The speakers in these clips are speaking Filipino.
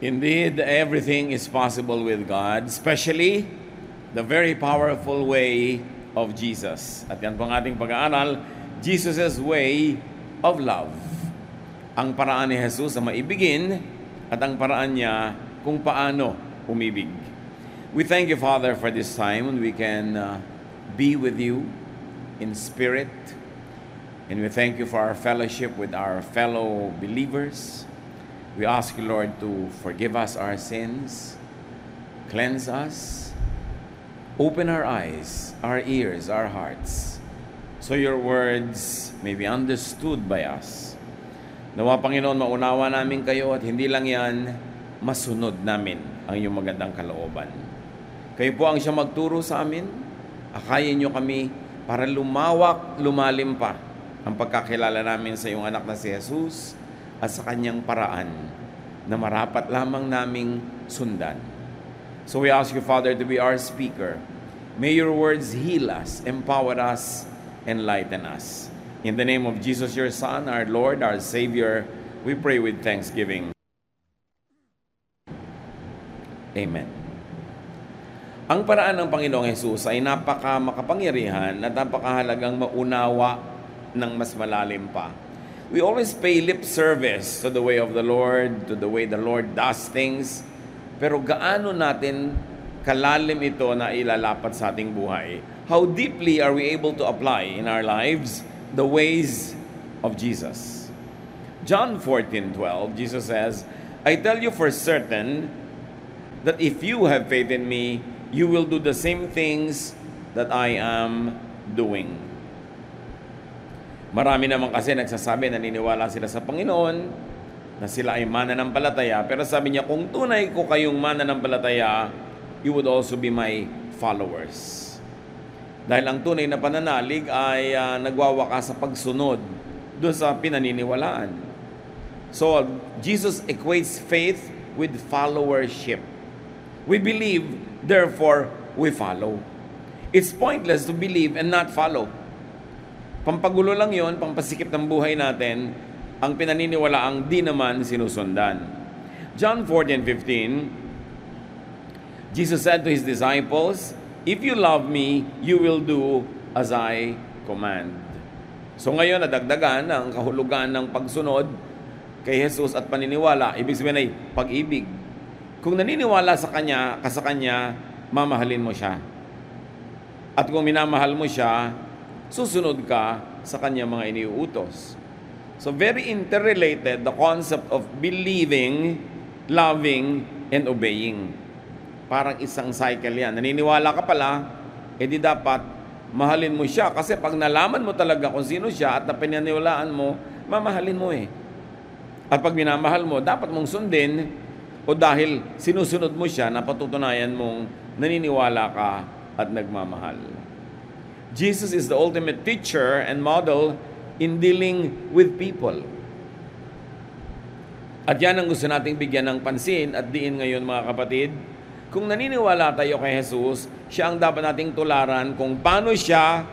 Indeed, everything is possible with God, especially the very powerful way of Jesus. At yan po ang ating pag-aaral, Jesus' way of love. Ang paraan ni Jesus na maibigin at ang paraan niya kung paano umibig. We thank you, Father, for this time when we can be with you in spirit. And we thank you for our fellowship with our fellow believers. We ask you, Lord, to forgive us our sins, cleanse us, open our eyes, our ears, our hearts, so your words may be understood by us. Nawa, Panginoon, maunawa namin kayo at hindi lang yan, masunod namin ang iyong magandang kalooban. Kayo po ang siya magturo sa amin. Akayin niyo kami para lumawak, lumalim pa ang pagkakilala namin sa iyong anak na si Jesus at sa kanyang paraan na marapat lamang naming sundan. So we ask you, Father, to be our speaker. May your words heal us, empower us, enlighten us. In the name of Jesus, your Son, our Lord, our Savior, we pray with thanksgiving. Amen. Ang paraan ng Panginoong Jesus ay makapangyarihan at napakahalagang maunawa ng mas malalim pa. We always pay lip service to the way of the Lord, to the way the Lord does things. Pero gaano natin kalalim ito na ilalapat sa ating buhay? How deeply are we able to apply in our lives the ways of Jesus? John 14:12, Jesus says, I tell you for certain that if you have faith in me, you will do the same things that I am doing. Marami naman kasi nagsasabi, naniniwala sila sa Panginoon, na sila ay mananampalataya. Pero sabi niya, kung tunay ko kayong mananampalataya, you would also be my followers. Dahil ang tunay na pananalig ay nagwawakas sa pagsunod doon sa pinaniniwalaan. So, Jesus equates faith with followership. We believe, therefore, we follow. It's pointless to believe and not follow. Pampagulo lang yon, pampasikip ng buhay natin, ang pinaniniwalaang di naman sinusundan. John 14:15, Jesus said to His disciples, if you love me, you will do as I command. So ngayon, nadagdagan ang kahulugan ng pagsunod kay Jesus at paniniwala. Ibig sabihin ay pag-ibig. Kung naniniwala sa Kanya, mamahalin mo siya. At kung minamahal mo siya, susunod ka sa kanyang mga iniuutos. So very interrelated the concept of believing, loving, and obeying. Parang isang cycle yan. Naniniwala ka pala, edi dapat mahalin mo siya. Kasi pag nalaman mo talaga kung sino siya at napinaniwalaan mo, mamahalin mo eh. At pag minamahal mo, dapat mong sundin o dahil sinusunod mo siya, napatutunayan mong naniniwala ka at nagmamahal. Jesus is the ultimate teacher and model in dealing with people. At yan ang gusto nating bigyan ng pansin at diin ngayon, mga kapatid. Kung naniniwala tayo kay Jesus, siya ang dapat nating tularan kung paano siya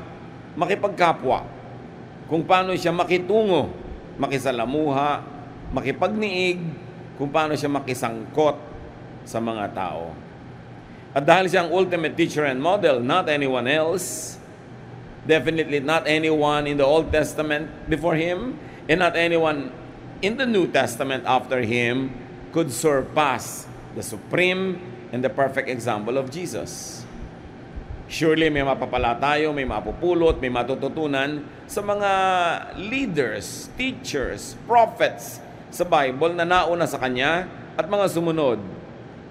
makipagkapwa, kung paano siya makitungo, makisalamuha, makipagniig, kung paano siya makisangkot sa mga tao. At dahil siya ang ultimate teacher and model, not anyone else, definitely not anyone in the Old Testament before Him, and not anyone in the New Testament after Him could surpass the supreme and the perfect example of Jesus. Surely may mapapala tayo, may mapupulot, may matututunan sa mga leaders, teachers, prophets sa Bible na nauna sa Kanya at mga sumunod.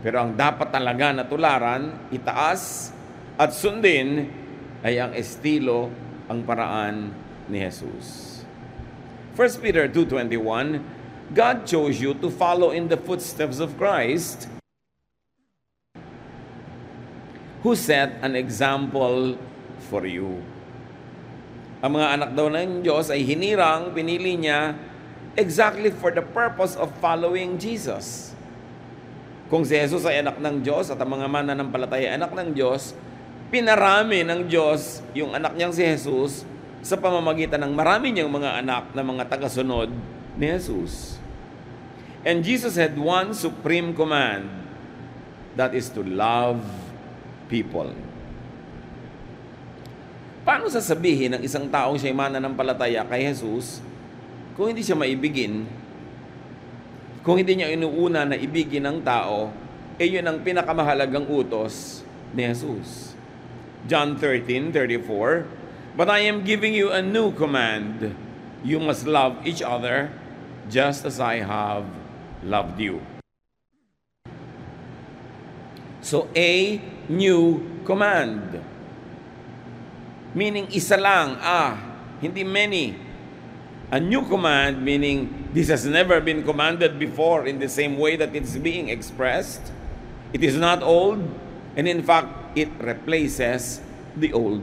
Pero ang dapat talaga na tularan, itaas at sundin ay ang estilo, ang paraan ni Jesus. 1 Peter 2:21, God chose you to follow in the footsteps of Christ, who set an example for you. Ang mga anak daw ng Diyos ay hinirang, pinili niya exactly for the purpose of following Jesus. Kung si Jesus ay anak ng Diyos at ang mga mananampalataya ay anak ng Diyos, pinarami ng Diyos yung anak niyang si Jesus sa pamamagitan ng marami niyang mga anak na mga tagasunod ni Jesus. And Jesus had one supreme command, that is to love people. Paano sasabihin ng isang taong siya'y mananampalataya kay Jesus kung hindi siya maibigin, kung hindi niya inuuna na ibigin ng tao, yun ang pinakamahalagang utos ni Jesus. John 13:34, "But I am giving you a new command. You must love each other just as I have loved you." So, a new command. Meaning, isa lang, hindi many. A new command, meaning this has never been commanded before in the same way that it's being expressed. It is not old, and in fact, it replaces the old.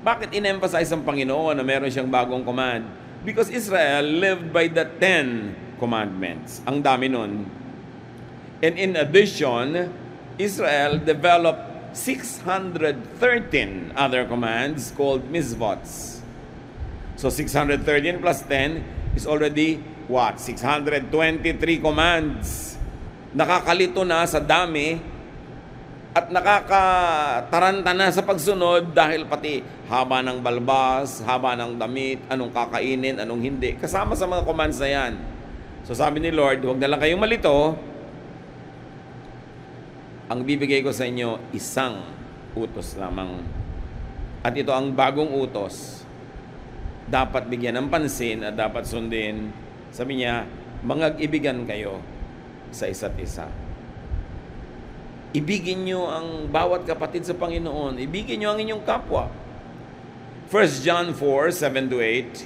Bakit in-emphasize ang Panginoon na meron siyang bagong command? Because Israel lived by the 10 commandments. Ang dami nun. And in addition, Israel developed 613 other commands called mitzvots. So 613 plus 10 is already what? 623 commands. Nakakalito na sa dami at nakakataranta na sa pagsunod dahil pati haba ng balbas, haba ng damit, anong kakainin, anong hindi. Kasama sa mga commands na yan. So sabi ni Lord, huwag na lang kayong malito. Ang bibigay ko sa inyo, isang utos lamang. At ito ang bagong utos. Dapat bigyan ng pansin at dapat sundin. Sabi niya, mangag-ibigan kayo sa isa't isa. Ibigin nyo ang bawat kapatid sa Panginoon. Ibigin nyo ang inyong kapwa. 1 John 4:7-8,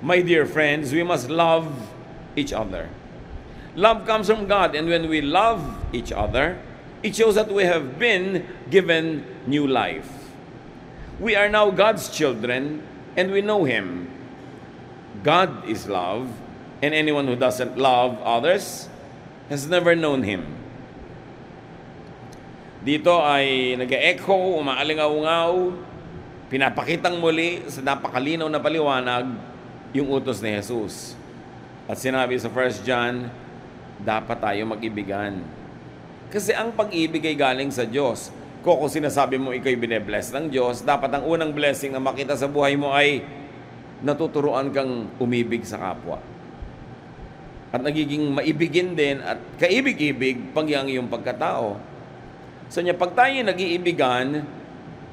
"My dear friends, we must love each other. Love comes from God, and when we love each other, it shows that we have been given new life. We are now God's children, and we know Him. God is love, and anyone who doesn't love others has never known Him." Dito ay nag-echo, umaalingaw-ngaw, pinapakitang muli sa napakalinaw na paliwanag yung utos ni Jesus. At sinabi sa 1 John, dapat tayo mag-ibigan. Kasi ang pag-ibig ay galing sa Diyos. Kung sinasabi mo ikaw'y bine-bless ng Diyos, dapat ang unang blessing na makita sa buhay mo ay natuturuan kang umibig sa kapwa. At nagiging maibigin din at kaibig-ibig pag ang iyong pagkatao. So niya, pag tayo nag-iibigan,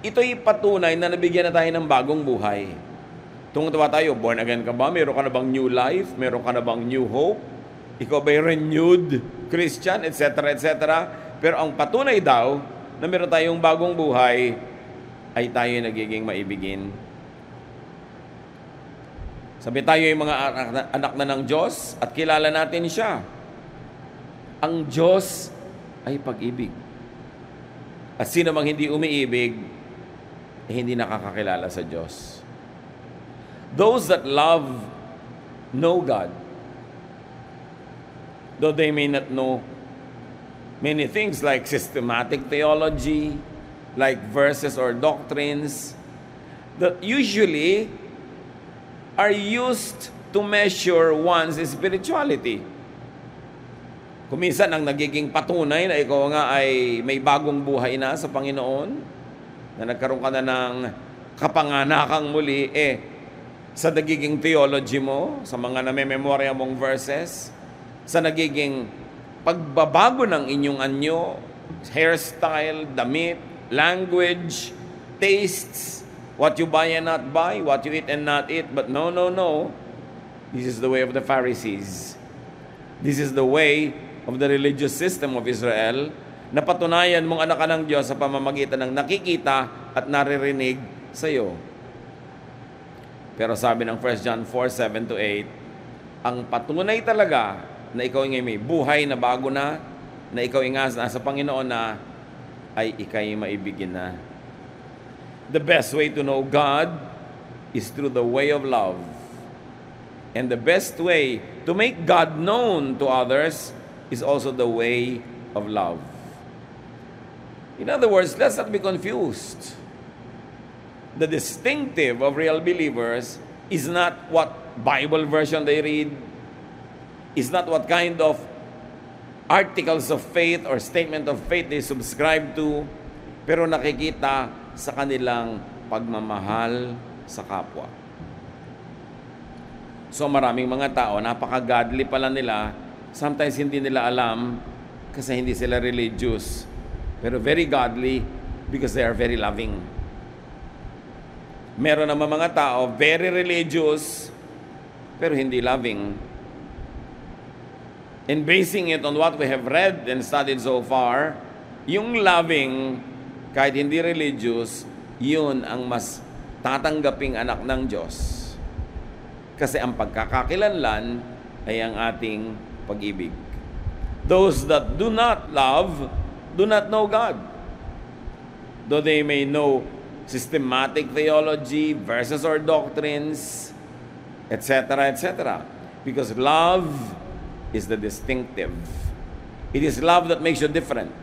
ito'y patunay na nabigyan na tayo ng bagong buhay. Tungkol tayo, born again ka ba? Meron ka na bang new life? Meron ka na bang new hope? Ikaw ba'y renewed Christian? Etc. etc. Pero ang patunay daw na meron tayong bagong buhay ay tayo nagiging maibigin. Sabi tayo ay mga anak na ng Diyos at kilala natin siya. Ang Diyos ay pag-ibig. At sino mang hindi umiibig, hindi nakakakilala sa Diyos. Those that love know God. Though they may not know many things like systematic theology, like verses or doctrines, that usually are used to measure one's spirituality. Kuminsan ang nagiging patunay na ikaw nga ay may bagong buhay na sa Panginoon, na nagkaroon ka na ng kapanganakang muli, sa nagiging theology mo, sa mga namememorya mong verses, sa nagiging pagbabago ng inyong anyo, hairstyle, damit, language, tastes, what you buy and not buy, what you eat and not eat. But no. This is the way of the Pharisees. This is the way of the religious system of Israel, na patunayan mong anak ka ng Diyos sa pamamagitan ng nakikita at naririnig sa iyo. Pero sabi ng 1 John 4:7-8, ang patunay talaga na ikaw ay may buhay na bago na ikaw ay nasa Panginoon na, ay ikay maibigin na. The best way to know God is through the way of love. And the best way to make God known to others is also the way of love. In other words, let's not be confused. The distinctive of real believers is not what Bible version they read, is not what kind of articles of faith or statement of faith they subscribe to, pero nakikita sa kanilang pagmamahal sa kapwa. So maraming mga tao, napaka-godly pala nila, sometimes hindi nila alam kasi hindi sila religious, pero very godly because they are very loving. Meron naman mga tao, very religious, pero hindi loving. And basing it on what we have read and studied so far, yung loving, kahit hindi religious, yun ang mas tatanggaping anak ng Diyos. Kasi ang pagkakakilanlan ay ang ating pag-ibig. Those that do not love, do not know God. Though they may know systematic theology, verses or doctrines, etc., etc. Because love is the distinctive. It is love that makes you different.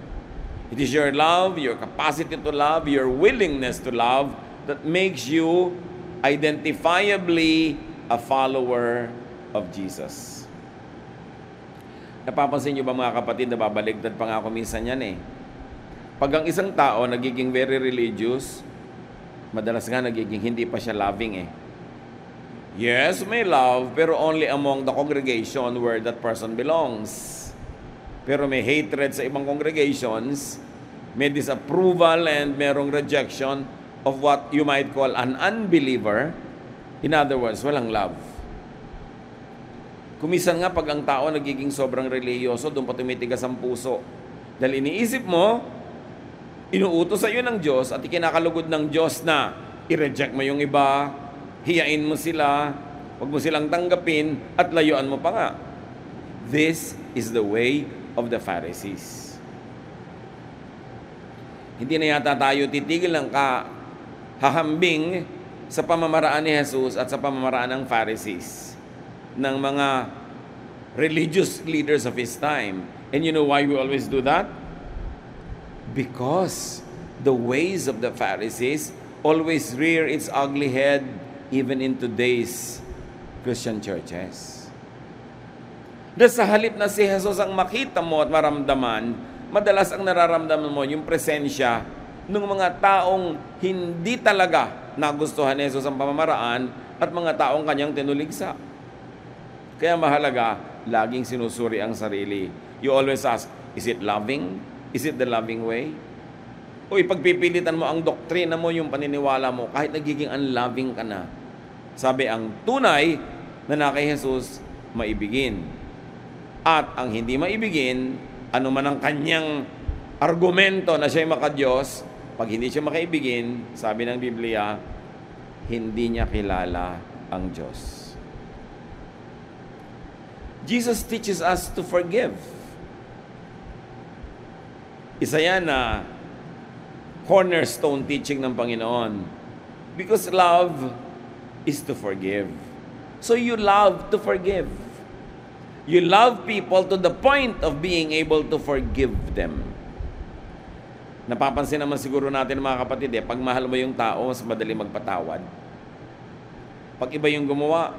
It is your love, your capacity to love, your willingness to love that makes you identifiably a follower of Jesus. Napapansin niyo ba mga kapatid, na babaligtad pa nga ako minsan yan eh. Pag ang isang tao nagiging very religious, madalas nga nagiging hindi pa siya loving eh. Yes, may love, pero only among the congregation where that person belongs. Pero may hatred sa ibang congregations, may disapproval and merong rejection of what you might call an unbeliever. In other words, walang love. Kumisan nga pag ang tao nagiging sobrang reliyoso, doon pa tumitigas ang puso. Dahil iniisip mo, inuutos sa iyo ng Diyos at ikinakalugod ng Diyos na i-reject mo yung iba, hiyain mo sila, huwag mo silang tanggapin, at layuan mo pa nga. This is the way of the Pharisees. Hindi na yata tayo titigil ng hahambing sa pamamaraan ni Jesus at sa pamamaraan ng Pharisees, ng mga religious leaders of His time. And you know why we always do that? Because the ways of the Pharisees always rear its ugly head even in today's Christian churches. Dahil sa halip na si Jesus ang makita mo at maramdaman, madalas ang nararamdaman mo yung presensya ng mga taong hindi talaga nagustuhan ni Jesus ang pamamaraan at mga taong kanyang tinuligsa. Kaya mahalaga, laging sinusuri ang sarili. You always ask, is it loving? Is it the loving way? O ipagpipilitan mo ang doktrina mo, yung paniniwala mo, kahit nagiging unloving ka na. Sabi, ang tunay na kay Jesus, maibigin. At ang hindi maibigin, ano man ang kanyang argumento na siya'y makadiyos, pag hindi siya makaibigin, sabi ng Biblia, hindi niya kilala ang Diyos. Jesus teaches us to forgive. Isa yan na cornerstone teaching ng Panginoon. Because love is to forgive. So you love to forgive. You love people to the point of being able to forgive them. Napapansin naman siguro natin mga kapatid, pag mahal mo yung tao, mas madali magpatawad. Pag iba yung gumawa,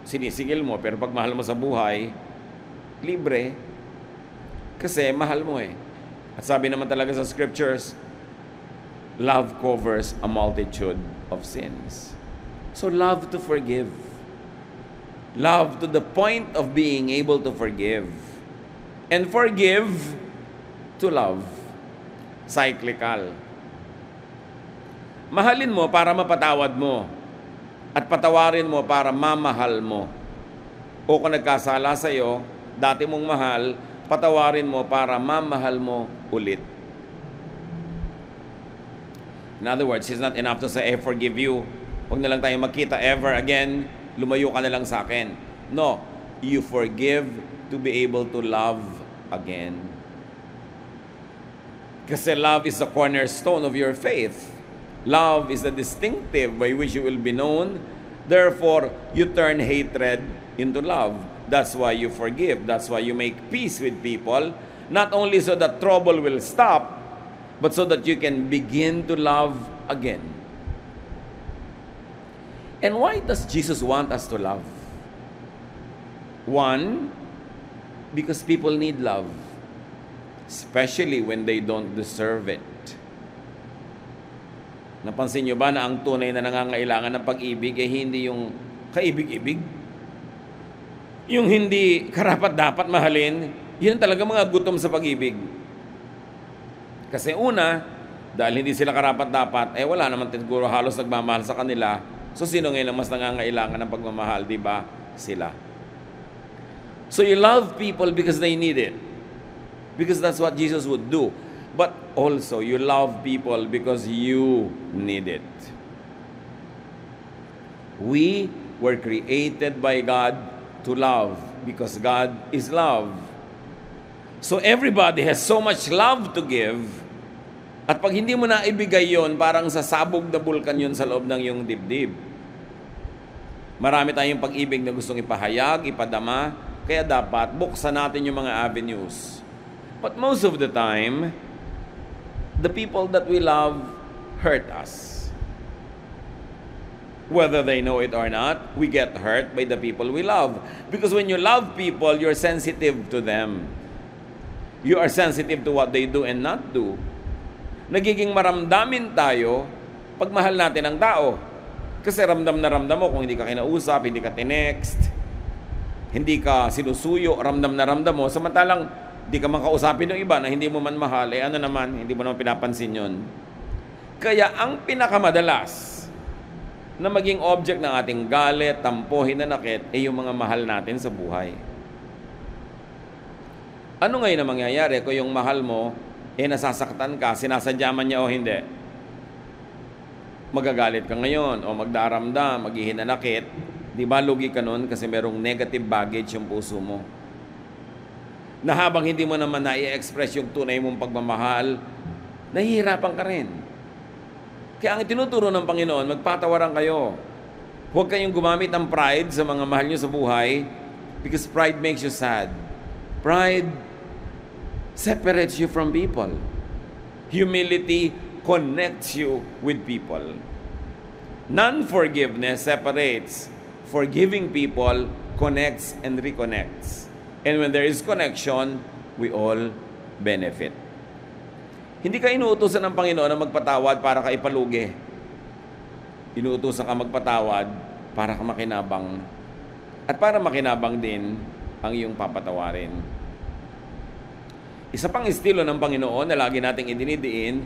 sinisigil mo, pero pag mahal mo sa buhay, libre. Kasi mahal mo eh. At sabi naman talaga sa scriptures, love covers a multitude of sins. So love to forgive. Love to the point of being able to forgive. And forgive to love. Cyclical. Mahalin mo para mapatawad mo. At patawarin mo para mamahal mo. O kung nagkasala sa iyo, dati mong mahal, patawarin mo para mamahal mo ulit. In other words, it's not enough to say, I forgive you. Huwag na lang tayo magkita ever again. Lumayo ka na lang sa akin. No. You forgive to be able to love again. Kasi love is the cornerstone of your faith. Love is the distinctive by which you will be known. Therefore, you turn hatred into love. That's why you forgive. That's why you make peace with people. Not only so that trouble will stop, but so that you can begin to love again. And why does Jesus want us to love? One, because people need love, especially when they don't deserve it. Napansin nyo ba na ang tunay na nangangailangan ng pag-ibig ay hindi yung kaibig-ibig? Yung hindi karapat-dapat mahalin, yun talaga mga gutom sa pag-ibig. Kasi una, dahil hindi sila karapat-dapat, wala naman siguro halos nagmamahal sa kanila. So sino ngayon ang mas nangangailangan ng pagmamahal, di ba? Sila. So you love people because they need it. Because that's what Jesus would do. But also, you love people because you need it. We were created by God to love because God is love. So everybody has so much love to give. At pag hindi mo na ibigay yon, parang sasabog na bulkan yun sa loob ng iyong dibdib. Marami tayong pag-ibig na gustong ipahayag, ipadama, kaya dapat buksan natin yung mga avenues. But most of the time, the people that we love hurt us. Whether they know it or not, we get hurt by the people we love. Because when you love people, you're sensitive to them. You are sensitive to what they do and not do. Nagiging maramdamin tayo pag mahal natin ang tao. Kasi ramdam na ramdam mo kung hindi ka kinausap, hindi ka tinext, hindi ka sinusuyo, ramdam na ramdam mo. Samantalang di ka makausapin ng iba na hindi mo man mahal, ano naman, hindi mo naman pinapansin yun. Kaya ang pinakamadalas na maging object ng ating galit, tampo, hinanakit, ay yung mga mahal natin sa buhay. Ano ngayon ang mangyayari kung yung mahal mo, nasasaktan ka, sinasadya man niya o hindi? Magagalit ka ngayon, o magdaramdam, maghihinanakit. Di ba lugi ka nun kasi merong negative baggage yung puso mo? Na habang hindi mo naman na-i-express yung tunay mong pagmamahal, nahihirapan ka rin. Kaya ang itinuturo ng Panginoon, magpatawaran kayo. Huwag kayong gumamit ng pride sa mga mahal nyo sa buhay because pride makes you sad. Pride separates you from people. Humility connects you with people. Non-forgiveness separates. Forgiving people connects and reconnects. And when there is connection, we all benefit. Hindi ka inuutosan ng Panginoon na magpatawad para ka ipalugi. Inuutosan ka magpatawad para ka makinabang. At para makinabang din ang iyong papatawarin. Isa pang estilo ng Panginoon na lagi nating idinidiin,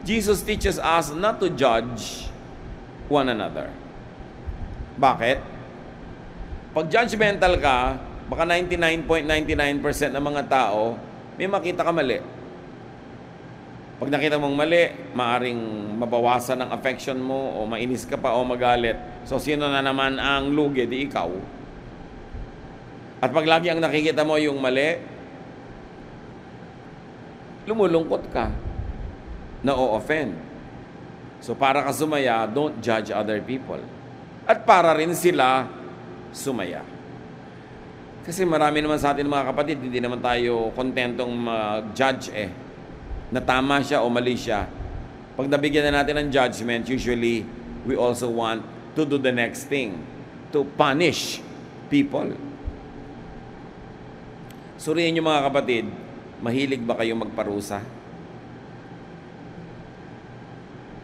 Jesus teaches us not to judge one another. Bakit? Pag judgmental ka, baka 99.99% ng mga tao, may makita ka mali. Pag nakita mong mali, maaring mabawasan ang affection mo o mainis ka pa o magalit. So, sino na naman ang lugi? Di ikaw. At pag lagi ang nakikita mo yung mali, lumulungkot ka, na-o-offend. So, para ka sumaya, don't judge other people. At para rin sila sumaya. Kasi marami naman sa atin mga kapatid, hindi naman tayo kontentong mag-judge na tama siya o mali siya. Pag nabigyan na natin ng judgment, usually, we also want to do the next thing, to punish people. Suriin niyo mga kapatid, mahilig ba kayong magparusa?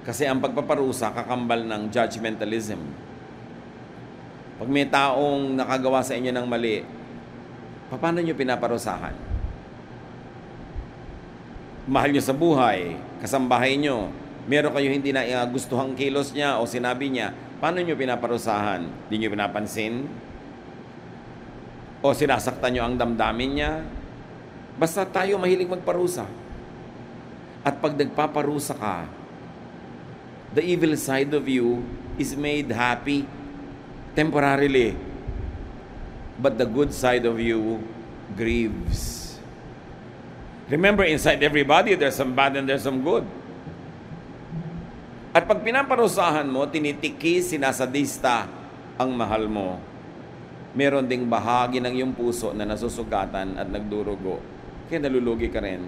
Kasi ang pagpaparusa, kakambal ng judgmentalism. Pag may taong nakagawa sa inyo ng mali, paano nyo pinaparusahan? Mahal nyo sa buhay, kasambahay nyo, meron kayo hindi na gustuhang kilos niya o sinabi niya, paano nyo pinaparusahan? Di nyo pinapansin? O sinasaktan nyo ang damdamin niya? Basta tayo mahilig magparusa. At pag nagpaparusa ka, the evil side of you is made happy temporarily. But the good side of you grieves. Remember, inside everybody, there's some bad and there's some good. At pag pinaparusahan mo, tinitikis, sinasadista ang mahal mo, meron ding bahagi ng iyong puso na nasusugatan at nagdurugo. Kaya nalulugi ka rin.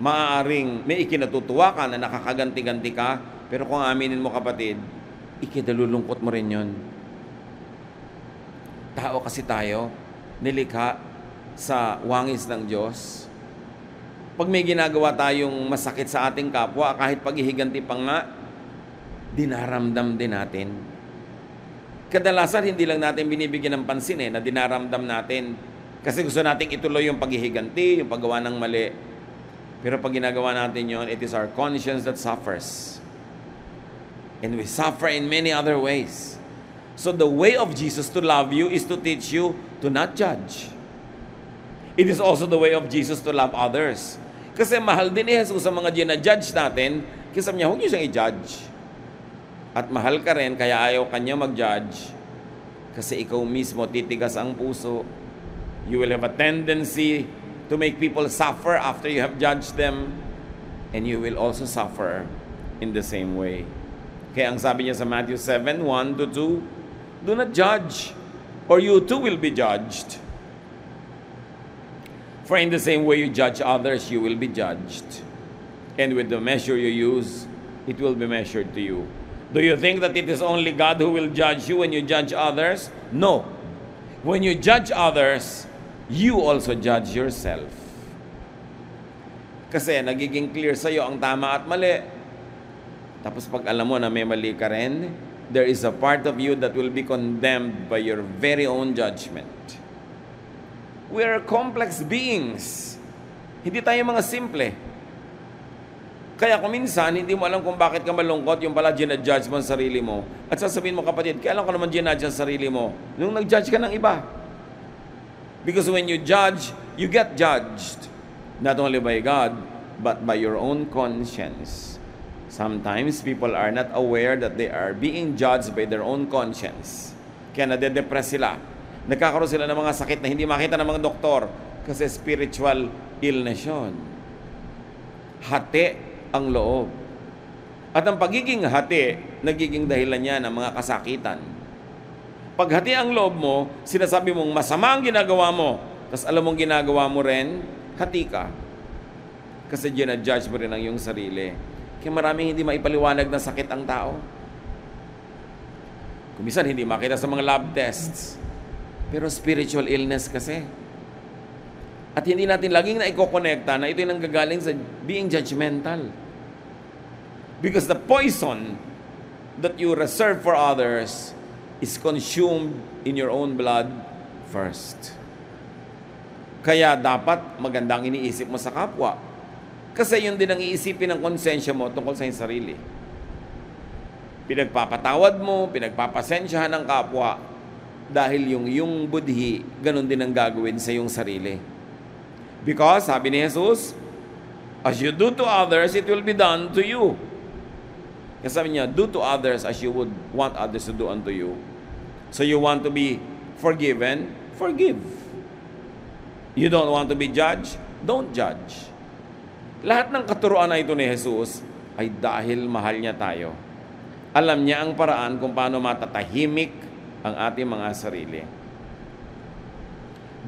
Maaaring may ikinatutuwa ka na nakakaganti-ganti ka, pero kung aminin mo kapatid, ikinalulungkot mo rin yun. Tao kasi tayo, nilikha sa wangis ng Diyos. Pag may ginagawa tayong masakit sa ating kapwa, kahit paghihiganti pa nga, dinaramdam din natin. Kadalasan, hindi lang natin binibigyan ng pansin na dinaramdam natin. Kasi gusto nating ituloy yung paghihiganti, yung paggawa ng mali. Pero pag ginagawa natin yon, it is our conscience that suffers. And we suffer in many other ways. So the way of Jesus to love you is to teach you to not judge. It is also the way of Jesus to love others. Kasi mahal din ni Jesus sa mga ginajudge natin, kasi sabi niya, huwag niyo siyang i-judge. At mahal ka rin, kaya ayaw kanya mag-judge. Kasi ikaw mismo titigas ang puso. You will have a tendency to make people suffer after you have judged them. And you will also suffer in the same way. Kaya ang sabi niya sa Matthew 7, 1-2, do not judge, or you too will be judged. For in the same way you judge others, you will be judged. And with the measure you use, it will be measured to you. Do you think that it is only God who will judge you when you judge others? No. When you judge others, you also judge yourself. Kasi nagiging clear sa'yo ang tama at mali. Tapos pag alam mo na may mali ka rin, there is a part of you that will be condemned by your very own judgment. We are complex beings. Hindi tayo mga simple. Kaya kung minsan, hindi mo alam kung bakit ka malungkot, yung pala ginajudge mo ang sarili mo. At sasabihin mo, kapatid, kaya alam ko naman ginajudge ang sarili mo nung nag-judge ka ng iba. Because when you judge, you get judged. Not only by God, but by your own conscience. Sometimes people are not aware that they are being judged by their own conscience. Kaya nade-depress sila. Nagkakaroon sila ng mga sakit na hindi makita ng mga doktor kasi spiritual illness yun. Hati ang loob. At ang pagiging hati, nagiging dahilan niya ng mga kasakitan. Pag hati ang loob mo, sinasabi mong masama ang ginagawa mo, tapos alam mong ginagawa mo rin, hati ka. Kasi ginajudge mo rin ang iyong sarili. Kaya maraming hindi maipaliwanag na sakit ang tao. Kumisan hindi makita sa mga lab tests. Pero spiritual illness kasi. At hindi natin laging na ikokonekta na ito yung nanggagaling sa being judgmental. Because the poison that you reserve for others is consumed in your own blood first. Kaya dapat magandang iniisip mo sa kapwa. Kasi yun din ang iisipin ng konsensya mo tungkol sa iyong sarili. Pinagpapatawad mo, pinagpapasensyahan ng kapwa, dahil yung budhi, ganun din ang gagawin sa iyong sarili. Because, sabi ni Jesus, as you do to others, it will be done to you. Kasi sabi niya, do to others as you would want others to do unto you. So you want to be forgiven? Forgive. You don't want to be judged? Don't judge. Lahat ng katuruan na ito ni Jesus ay dahil mahal niya tayo. Alam niya ang paraan kung paano matatahimik ang ating mga sarili.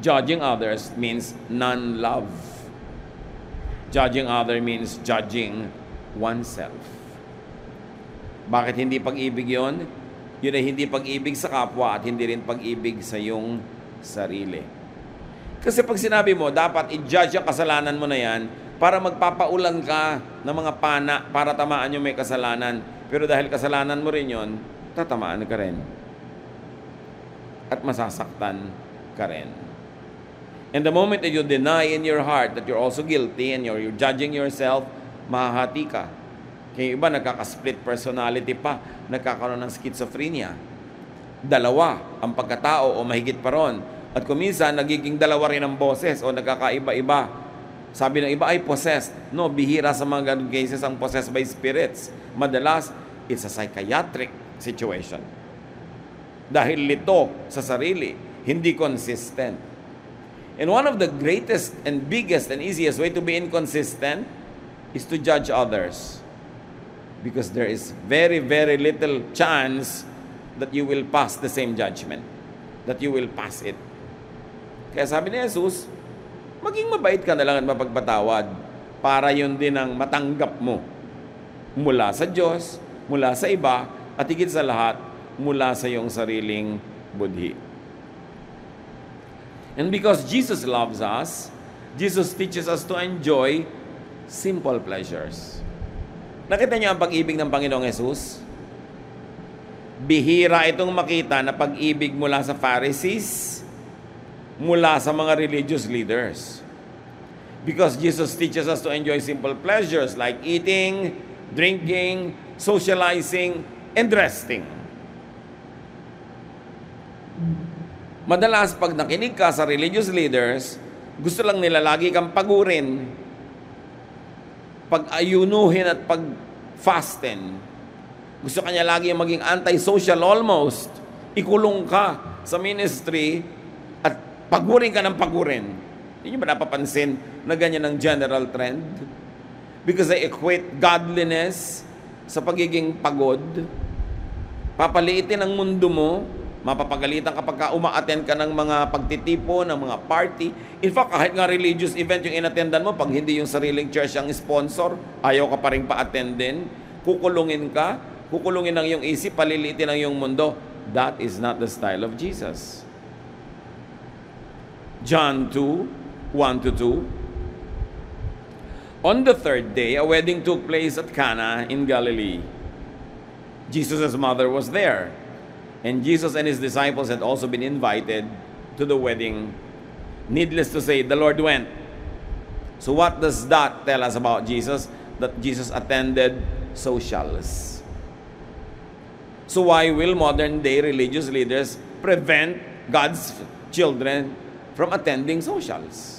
Judging others means non-love. Judging others means judging oneself. Bakit hindi pag-ibig yun? Yun ay hindi pag-ibig sa kapwa at hindi rin pag-ibig sa iyong sarili. Kasi pag sinabi mo, dapat i-judge ang kasalanan mo na yan, para magpapaulan ka ng mga pana para tamaan yung may kasalanan. Pero dahil kasalanan mo rin yun, tatamaan ka rin. At masasaktan ka rin. And the moment that you deny in your heart that you're also guilty and you're judging yourself, mahahati ka. Kaya iba nagkaka-split personality pa, nagkakaroon ng schizophrenia. Dalawa ang pagkatao o mahigit pa ron. At kuminsan, nagiging dalawa rin ang boses o nagkakaiba-iba. Sabi ng iba ay possessed. No, bihira sa mga ganun cases ang possessed by spirits. Madalas, it's a psychiatric situation. Dahil lito sa sarili, hindi consistent. And one of the greatest and biggest and easiest way to be inconsistent is to judge others. Because there is very, very little chance that you will pass the same judgment. That you will pass it. Kaya sabi ni Jesus, maging mabait ka na lang at mapagpatawad para yun din ang matanggap mo mula sa Diyos, mula sa iba, at higit sa lahat, mula sa iyong sariling budhi. And because Jesus loves us, Jesus teaches us to enjoy simple pleasures. Nakita niyo ang pag-ibig ng Panginoong Hesus? Bihira itong makita na pag-ibig mula sa Pharisees, mula sa mga religious leaders. Because Jesus teaches us to enjoy simple pleasures like eating, drinking, socializing, and resting. Madalas pag nakinig ka sa religious leaders, gusto lang nila lagi kang pagurin, pag-ayunuhin at pag-fasten. Gusto kanya lagi maging anti-social almost. Ikulong ka sa ministry at pagurin ka ng pagurin. Hindi nyo ba napapansin na ganyan ang general trend? Because they equate godliness sa pagiging pagod. Papaliitin ang mundo mo, mapapagalitan kapag uma-attend ka ng mga pagtitipo, ng mga party. In fact, kahit nga religious event yung inattendan mo, pag hindi yung sariling church ang sponsor, ayaw ka pa rin pa-attendin, kukulungin ka, kukulungin ang iyong isip, paliliitin ang iyong mundo. That is not the style of Jesus. John 2, 1-2. On the third day, a wedding took place at Cana in Galilee. Jesus' mother was there. And Jesus and his disciples had also been invited to the wedding. Needless to say, the Lord went. So what does that tell us about Jesus? That Jesus attended socials. So why will modern day religious leaders prevent God's children from attending socials?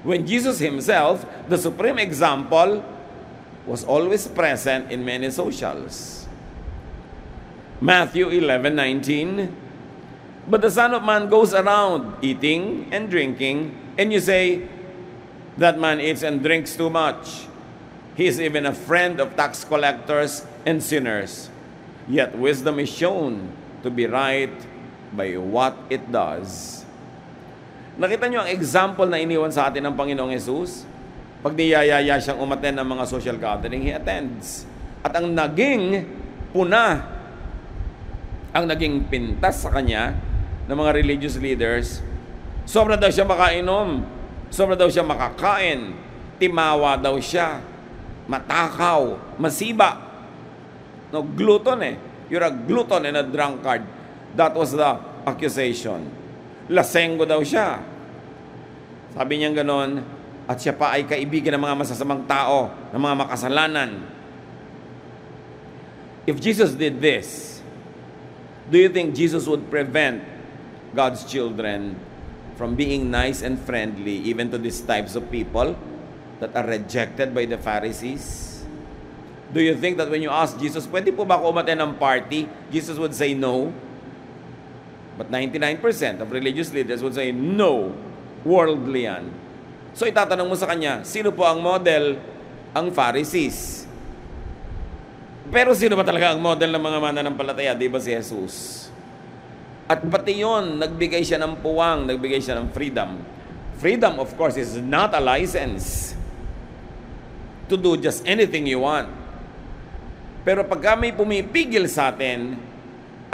When Jesus himself, the supreme example, was always present in many socials. Matthew 11:19. But the Son of Man goes around eating and drinking, and you say, that man eats and drinks too much. He is even a friend of tax collectors and sinners. Yet wisdom is shown to be right by what it does. Nakita niyo ang example na iniwan sa atin ng Panginoong Hesus? Pag niyayaya siyang umattend ng mga social gathering, he attends. At ang naging puna, ang naging pintas sa kanya ng mga religious leaders, sobra daw siya makainom, sobra daw siya makakain, timawa daw siya, matakaw, masiba. No, glutton eh. You're a glutton and a drunkard. That was the accusation. Lasenggo daw siya. Sabi niya ganon, at siya pa ay kaibigan ng mga masasamang tao, ng mga makasalanan. If Jesus did this, do you think Jesus would prevent God's children from being nice and friendly even to these types of people that are rejected by the Pharisees? Do you think that when you ask Jesus, pwede po ba ako umattend ng party? Jesus would say no. But 99% of religious leaders would say no. Worldly yan. So itatanong mo sa kanya, sino po ang model? Ang Pharisees. Pero sino ba talaga ang model ng mga mananampalataya? Di ba si Jesus? At pati yun, nagbigay siya ng puwang, nagbigay siya ng freedom. Freedom, of course, is not a license to do just anything you want. Pero pagka may pumipigil sa atin,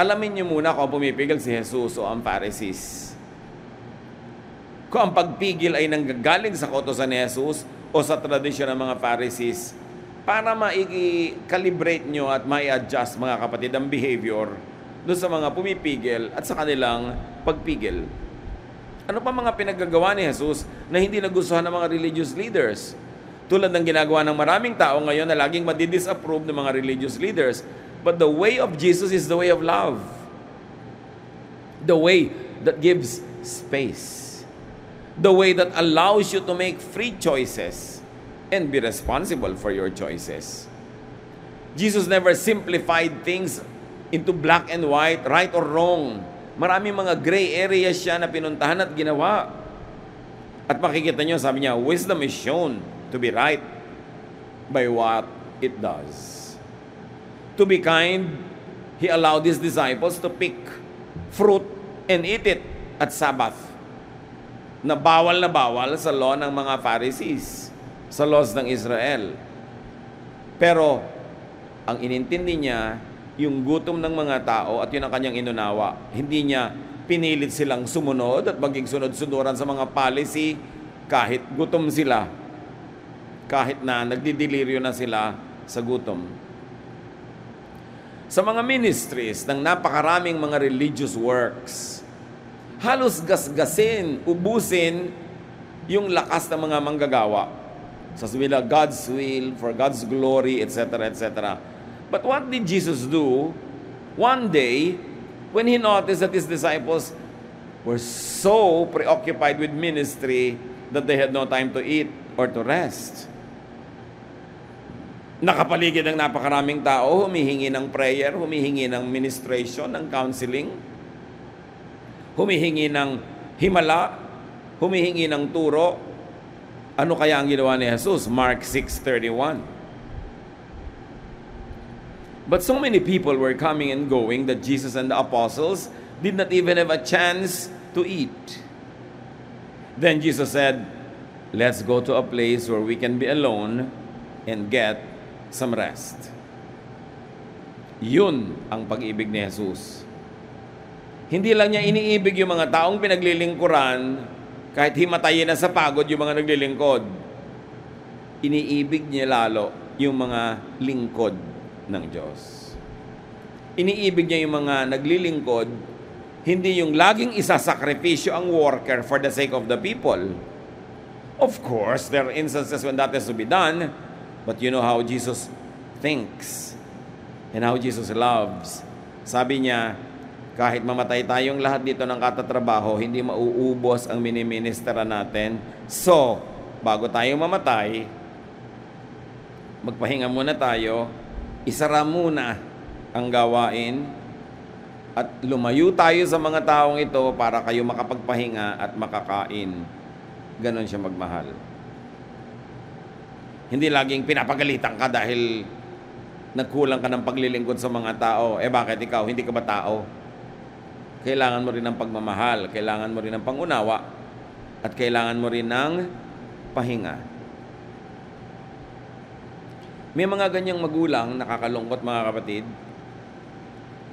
alamin niyo muna kung pumipigil si Jesus o ang Pharisees. Kung ang pagpigil ay nanggagaling sa kautusan ni Jesus o sa tradisyon ng mga Pharisees, para ma-calibrate nyo at ma-adjust, mga kapatid, ang behavior doon sa mga pumipigil at sa kanilang pagpigil. Ano pa mga pinaggagawa ni Jesus na hindi nagustuhan ng mga religious leaders? Tulad ng ginagawa ng maraming tao ngayon na laging madidisapprove ng mga religious leaders. But the way of Jesus is the way of love. The way that gives space. The way that allows you to make free choices and be responsible for your choices. Jesus never simplified things into black and white, right or wrong. Maraming mga gray areas siya na pinuntahan at ginawa. At makikita nyo, sabi niya, wisdom is shown to be right by what it does. To be kind, he allowed his disciples to pick fruit and eat it at Sabbath. Na bawal sa law ng mga Pharisees, sa laws ng Israel. Pero, ang inintindi niya, yung gutom ng mga tao at yun ang kanyang inunawa. Hindi niya pinilit silang sumunod at maging sunod-sunuran sa mga policy kahit gutom sila, kahit na nagdidelirio na sila sa gutom. Sa mga ministries ng napakaraming mga religious works, halos gasgasin, ubusin yung lakas ng mga manggagawa. Sasabihin nila, God's will, for God's glory, etc., etc. But what did Jesus do? One day, when He noticed that His disciples were so preoccupied with ministry that they had no time to eat or to rest. Nakapaligid ang napakaraming tao, humihingi ng prayer, humihingi ng ministration, ng counseling, humihingi ng himala, humihingi ng turo. Ano kaya ang ginawa ni Jesus? Mark 6:31. But so many people were coming and going that Jesus and the apostles did not even have a chance to eat. Then Jesus said, "Let's go to a place where we can be alone and get some rest." Yun ang pag-ibig ni Jesus. Hindi lang niya iniibig yung mga taong pinaglilingkuran kahit himatayin na sa pagod yung mga naglilingkod. Iniibig niya lalo yung mga lingkod ng Diyos. Iniibig niya yung mga naglilingkod, hindi yung laging isasakripisyo ang worker for the sake of the people. Of course, there are instances when that has to be done, but you know how Jesus thinks and how Jesus loves. Sabi niya, kahit mamatay tayong lahat dito ng katatrabaho, hindi mauubos ang miniministera natin. So, bago tayo mamatay, magpahinga muna tayo, isara muna ang gawain, at lumayo tayo sa mga taong ito para kayo makapagpahinga at makakain. Ganon siya magmahal. Hindi laging pinapagalitan ka dahil nagkulang ka ng paglilingkod sa mga tao. Bakit ikaw? Hindi ka ba tao? Kailangan mo rin ng pagmamahal, kailangan mo rin ng pangunawa, at kailangan mo rin ng pahinga. May mga ganyang magulang, nakakalungkot mga kapatid.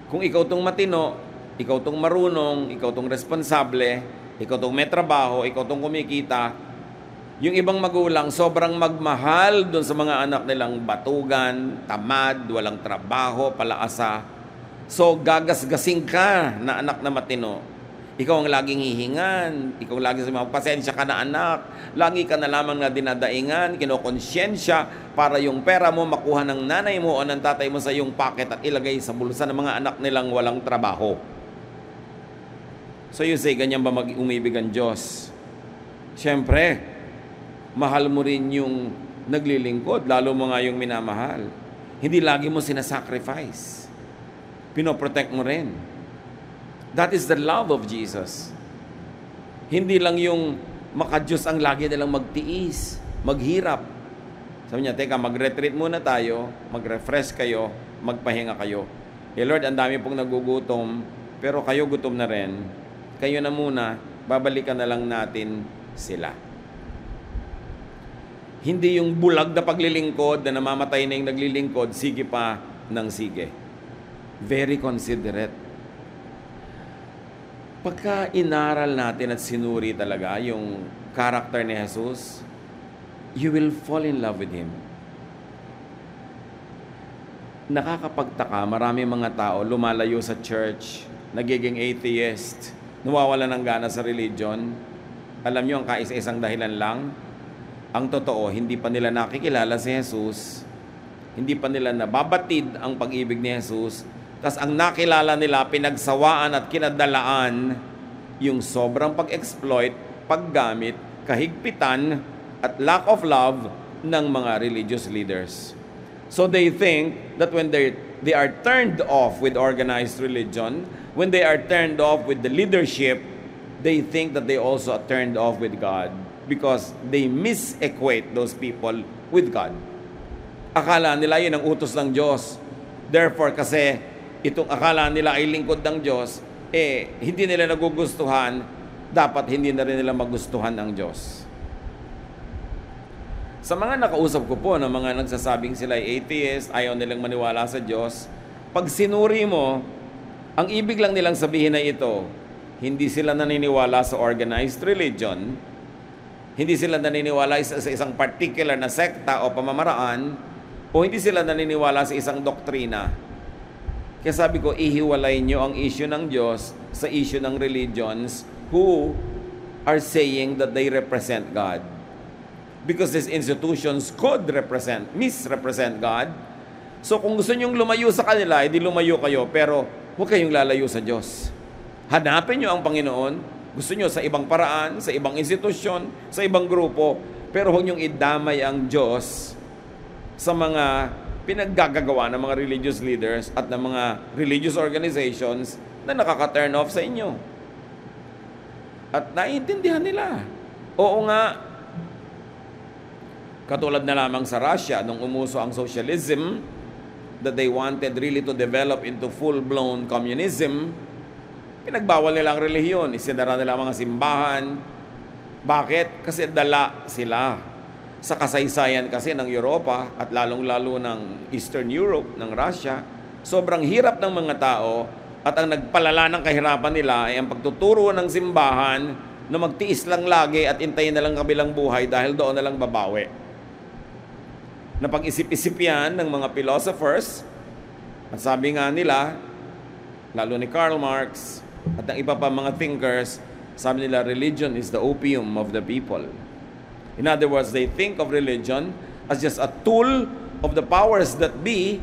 Kung ikaw tong matino, ikaw tong marunong, ikaw tong responsable, ikaw tong may trabaho, ikaw tong kumikita, yung ibang magulang sobrang magmahal doon sa mga anak nilang batugan, tamad, walang trabaho, palaasa. So, gagasgasing ka na anak na matino. Ikaw ang laging hihingan. Ikaw ang laging sabihin, pasensya ka na anak. Lagi ka na lamang na dinadaingan, kinokonsyensya para yung pera mo makuha ng nanay mo o ng tatay mo sa iyong pocket at ilagay sa bulsa ng mga anak nilang walang trabaho. So you say, ganyan ba umibig ang Diyos? Siyempre, mahal mo rin yung naglilingkod, lalo mo nga yung minamahal. Hindi lagi mo sinasacrifice. Pinoprotect mo rin. That is the love of Jesus. Hindi lang yung makadiyos ang lagi nilang magtiis, maghirap. Sabi niya, teka, mag-retreat muna tayo, mag-refresh kayo, magpahinga kayo. Lord, ang dami pong nagugutom, pero kayo gutom na rin. Kayo na muna, babalikan na lang natin sila. Hindi yung bulag na paglilingkod na namamatay na yung naglilingkod, sige pa ng sige. Very considerate. Pagka inaral natin at sinuri talaga yung character ni Jesus, you will fall in love with Him. Nakakapagtaka, marami mga tao lumalayo sa church, nagiging atheist, nawawala ng gana sa religion. Alam nyo, ang kaisa-isang dahilan lang, ang totoo, hindi pa nila nakikilala si Jesus, hindi pa nila nababatid ang pag-ibig ni Jesus. Tas ang nakilala nila, pinagsawaan at kinadalaan yung sobrang pag-exploit, paggamit, kahigpitan, at lack of love ng mga religious leaders. So they think that when they are turned off with organized religion, when they are turned off with the leadership, they think that they also are turned off with God because they mis-equate those people with God. Akala nila yun ang utos ng Diyos. Therefore, kasi itong akala nila ay lingkod ng Diyos, hindi nila nagugustuhan, dapat hindi na rin nila magustuhan ng Diyos. Sa mga nakausap ko po ng mga nagsasabing sila ay atheist, ayaw nilang maniwala sa Diyos, pag sinuri mo, ang ibig lang nilang sabihin ay ito, Hindi sila naniniwala sa organized religion. Hindi sila naniniwala sa isang particular na sekta o pamamaraan, o hindi sila naniniwala sa isang doktrina. Kaya sabi ko, ihiwalay nyo ang issue ng Diyos sa issue ng religions who are saying that they represent God. Because these institutions could misrepresent God. So kung gusto nyong lumayo sa kanila, edi lumayo kayo, pero huwag kayong lalayo sa Diyos. Hanapin nyo ang Panginoon. Gusto nyo sa ibang paraan, sa ibang institusyon, sa ibang grupo, pero huwag nyong idamay ang Diyos sa mga pinaggagawa ng mga religious leaders at ng mga religious organizations na nakaka-turn off sa inyo. At naiintindihan nila. Oo nga, katulad na lamang sa Russia, nung umuso ang socialism, that they wanted really to develop into full-blown communism, pinagbawal nila ang relihiyon, isinara nila ang mga simbahan. Bakit? Kasi dala sila sa kasaysayan kasi ng Europa at lalong-lalo ng Eastern Europe, ng Russia. Sobrang hirap ng mga tao at ang nagpalala ng kahirapan nila ay ang pagtuturo ng simbahan na magtiis lang lagi at intayin na lang kabilang buhay dahil doon na lang babawi. Napag-isip-isip yan ng mga philosophers at sabi nga nila, lalo ni Karl Marx at ng iba pa mga thinkers, sabi nila, religion is the opium of the people. In other words, they think of religion as just a tool of the powers that be,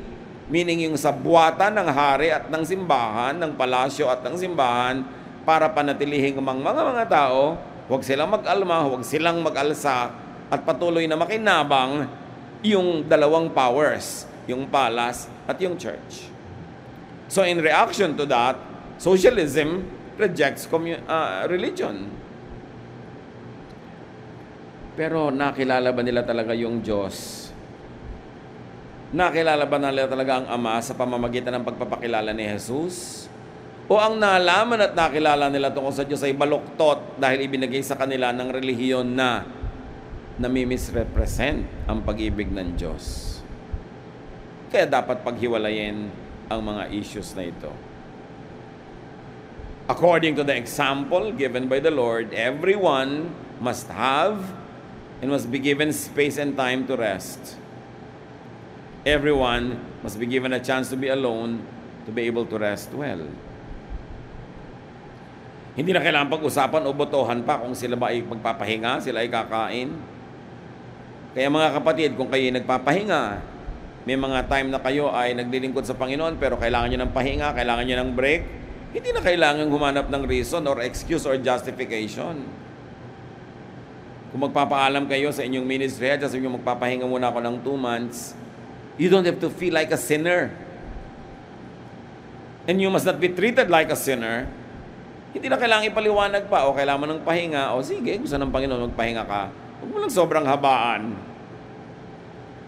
meaning yung sabuatan ng hari at ng simbahan, ng palasyo at ng simbahan, para panatilihing mga tao, huwag silang mag-alma, huwag silang mag-alsa, at patuloy na makinabang yung dalawang powers, yung palace at yung church. So in reaction to that, socialism rejects religion. Pero nakilala ba nila talaga yung Diyos? Nakilala ba nila talaga ang Ama sa pamamagitan ng pagpapakilala ni Jesus? O ang nalaman at nakilala nila tungkol sa Diyos ay baluktot dahil ibinigay sa kanila ng relihiyon na nami-misrepresent ang pag-ibig ng Diyos? Kaya dapat paghiwalayin ang mga issues na ito. According to the example given by the Lord, everyone must have and must be given space and time to rest. Everyone must be given a chance to be alone to be able to rest well. Hindi na kailangan pag-usapan o botohan pa kung sila ba ay magpapahinga, sila ay kakain. Kaya mga kapatid, kung kayo nagpapahinga, may mga time na kayo ay naglilingkod sa Panginoon pero kailangan nyo ng pahinga, kailangan nyo ng break, hindi na kailangan humanap ng reason or excuse or justification. Kung magpapaalam kayo sa inyong ministry, at sabi nyo magpapahinga muna ako ng 2 months, you don't have to feel like a sinner. And you must not be treated like a sinner. Hindi na kailangan ipaliwanag pa, o kailangan mo ng pahinga, o sige, gusto ng Panginoon magpahinga ka. Huwag mo lang sobrang habaan.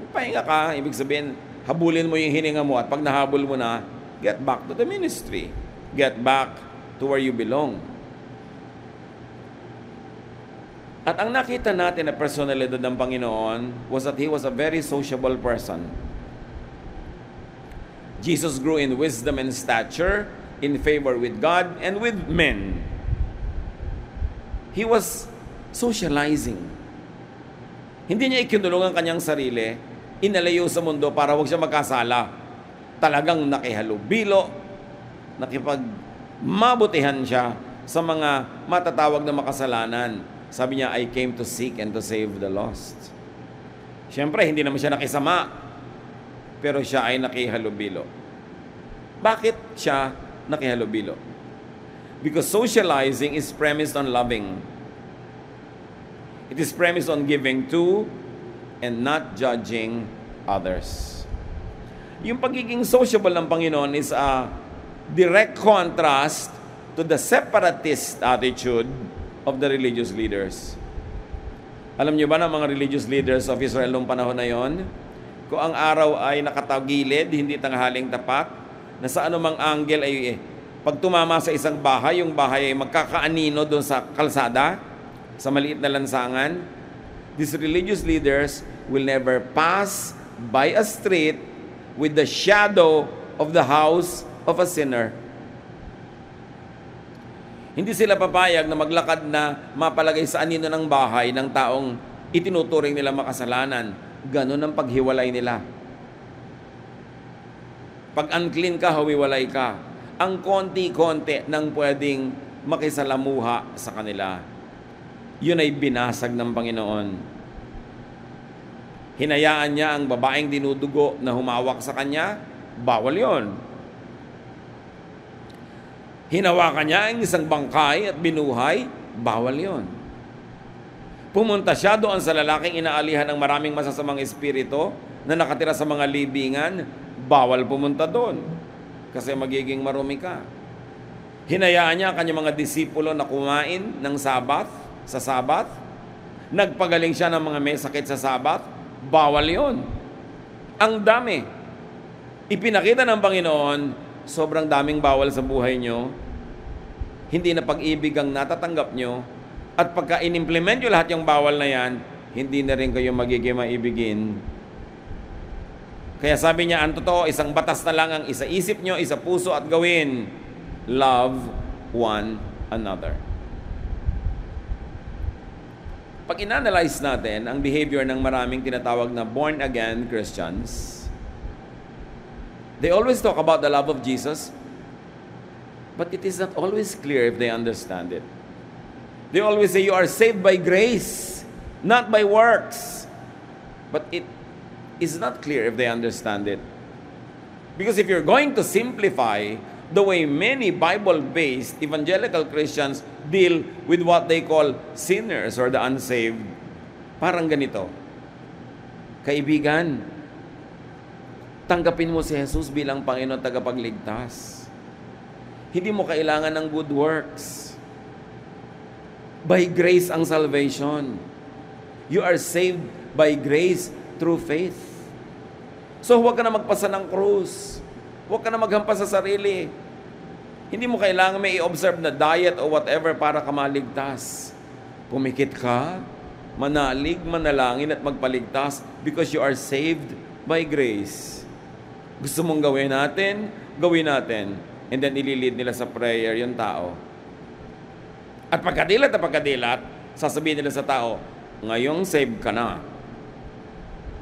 Magpahinga ka, ibig sabihin, habulin mo yung hininga mo, at pag nahabol mo na, get back to the ministry. Get back to where you belong. At ang nakita natin na personalidad ng Panginoon was that He was a very sociable person. Jesus grew in wisdom and stature, in favor with God and with men. He was socializing. Hindi niya ikinulong ang kanyang sarili, inalayo sa mundo para wag siya magkasala. Talagang nakihalubilo, nakipagmabutihan siya sa mga matatawag na makasalanan. Sabi niya, I came to seek and to save the lost. Siyempre, hindi naman siya nakisama, pero siya ay nakihalubilo. Bakit siya nakihalubilo? Because socializing is premised on loving. It is premised on giving to and not judging others. Yung pagiging sociable ng Panginoon is a direct contrast to the separatist attitude of the religious leaders. Alam niyo ba na mga religious leaders of Israel noong panahon na yon, kung ang araw ay nakatagilid, hindi tanghaling tapat, na sa anumang angle ay pag tumama sa isang bahay, yung bahay ay magkakaanino doon sa kalsada, sa maliit na lansangan. These religious leaders will never pass by a street with the shadow of the house of a sinner. Hindi sila papayag na maglakad na mapalagay sa anino ng bahay ng taong itinuturing nila makasalanan. Ganon ang paghiwalay nila. Pag unclean ka, hawiwalay ka. Ang konti-konti nang pwedeng makisalamuha sa kanila, yun ay binasag ng Panginoon. Hinayaan niya ang babaeng dinudugo na humawak sa kanya, bawal yon. Hinawakan niya ang isang bangkay at binuhay, bawal yon. Pumunta siya doon sa lalaking inaalihan ng maraming masasamang espiritu na nakatira sa mga libingan, bawal pumunta doon kasi magiging marumi ka. Hinayaan niya ang kanyang mga disipulo na kumain ng Sabat, sa Sabat. Nagpagaling siya ng mga may sakit sa Sabat, bawal yon. Ang dami. Ipinakita ng Panginoon, sobrang daming bawal sa buhay nyo, hindi na pag-ibig ang natatanggap nyo, at pagka in-implement nyo lahat yung bawal na yan, hindi na rin kayo magiging maibigin. Kaya sabi niya, ang totoo, isang batas na lang ang isa-isip nyo, isa puso at gawin. Love one another. Pag inanalyze natin ang behavior ng maraming tinatawag na born-again Christians, they always talk about the love of Jesus, but it is not always clear if they understand it. They always say you are saved by grace, not by works. But it is not clear if they understand it. Because if you're going to simplify the way many Bible-based evangelical Christians deal with what they call sinners or the unsaved, parang ganito. Kaibigan, tanggapin mo si Jesus bilang Panginoon tagapagligtas. Hindi mo kailangan ng good works. By grace ang salvation. You are saved by grace through faith. So huwag ka na magpasa ng krus. Huwag ka na maghampas sa sarili. Hindi mo kailangan may i-observe na diet o whatever para ka maligtas. Pumikit ka, manalig, manalangin at magpaligtas because you are saved by grace. Gusto mong gawin natin, gawin natin. And then ililid nila sa prayer yung tao. At pagkadilat na pagkadilat, sasabihin nila sa tao, ngayong saved ka na.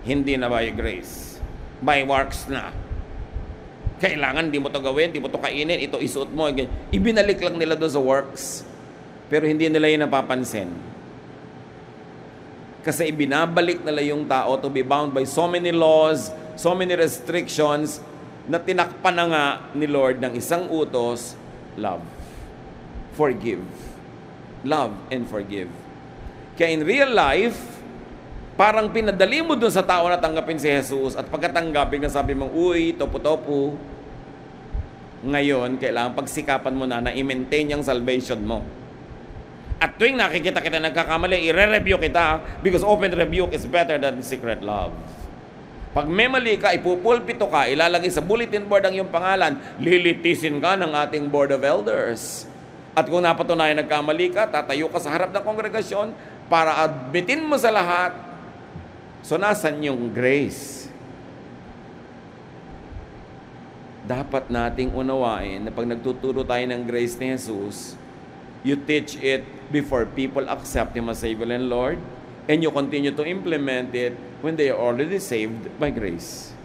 Hindi na by grace. By works na. Kailangan, di mo to gawin, di mo to kainin, ito isuot mo. Ibinalik lang nila doon sa works. Pero hindi nila yun napapansin. Kasi ibinabalik nila yung tao to be bound by so many laws, so many restrictions, na tinakpan na nga ni Lord ng isang utos, love. Forgive. Love and forgive. Kaya in real life, parang pinadali mo dun sa tao na tanggapin si Jesus at pagkatanggapin na sabi mong, uy, topo-topo. Ngayon, kailangan pagsikapan mo na i-maintain yung salvation mo. At tuwing nakikita kita nagkakamali, i-re-review kita because open rebuke is better than secret love. Pag may mali ka, ipupulpito ka, ilalagay sa bulletin board ang iyong pangalan, lilitisin ka ng ating board of elders. At kung napatunayan nagkamali ka, tatayo ka sa harap ng kongregasyon para admitin mo sa lahat. So, nasan yung grace? Dapat nating unawain na pag nagtuturo tayo ng grace ni Jesus, you teach it before people accept Him as Savior and Lord, and you continue to implement it when they are already saved by grace.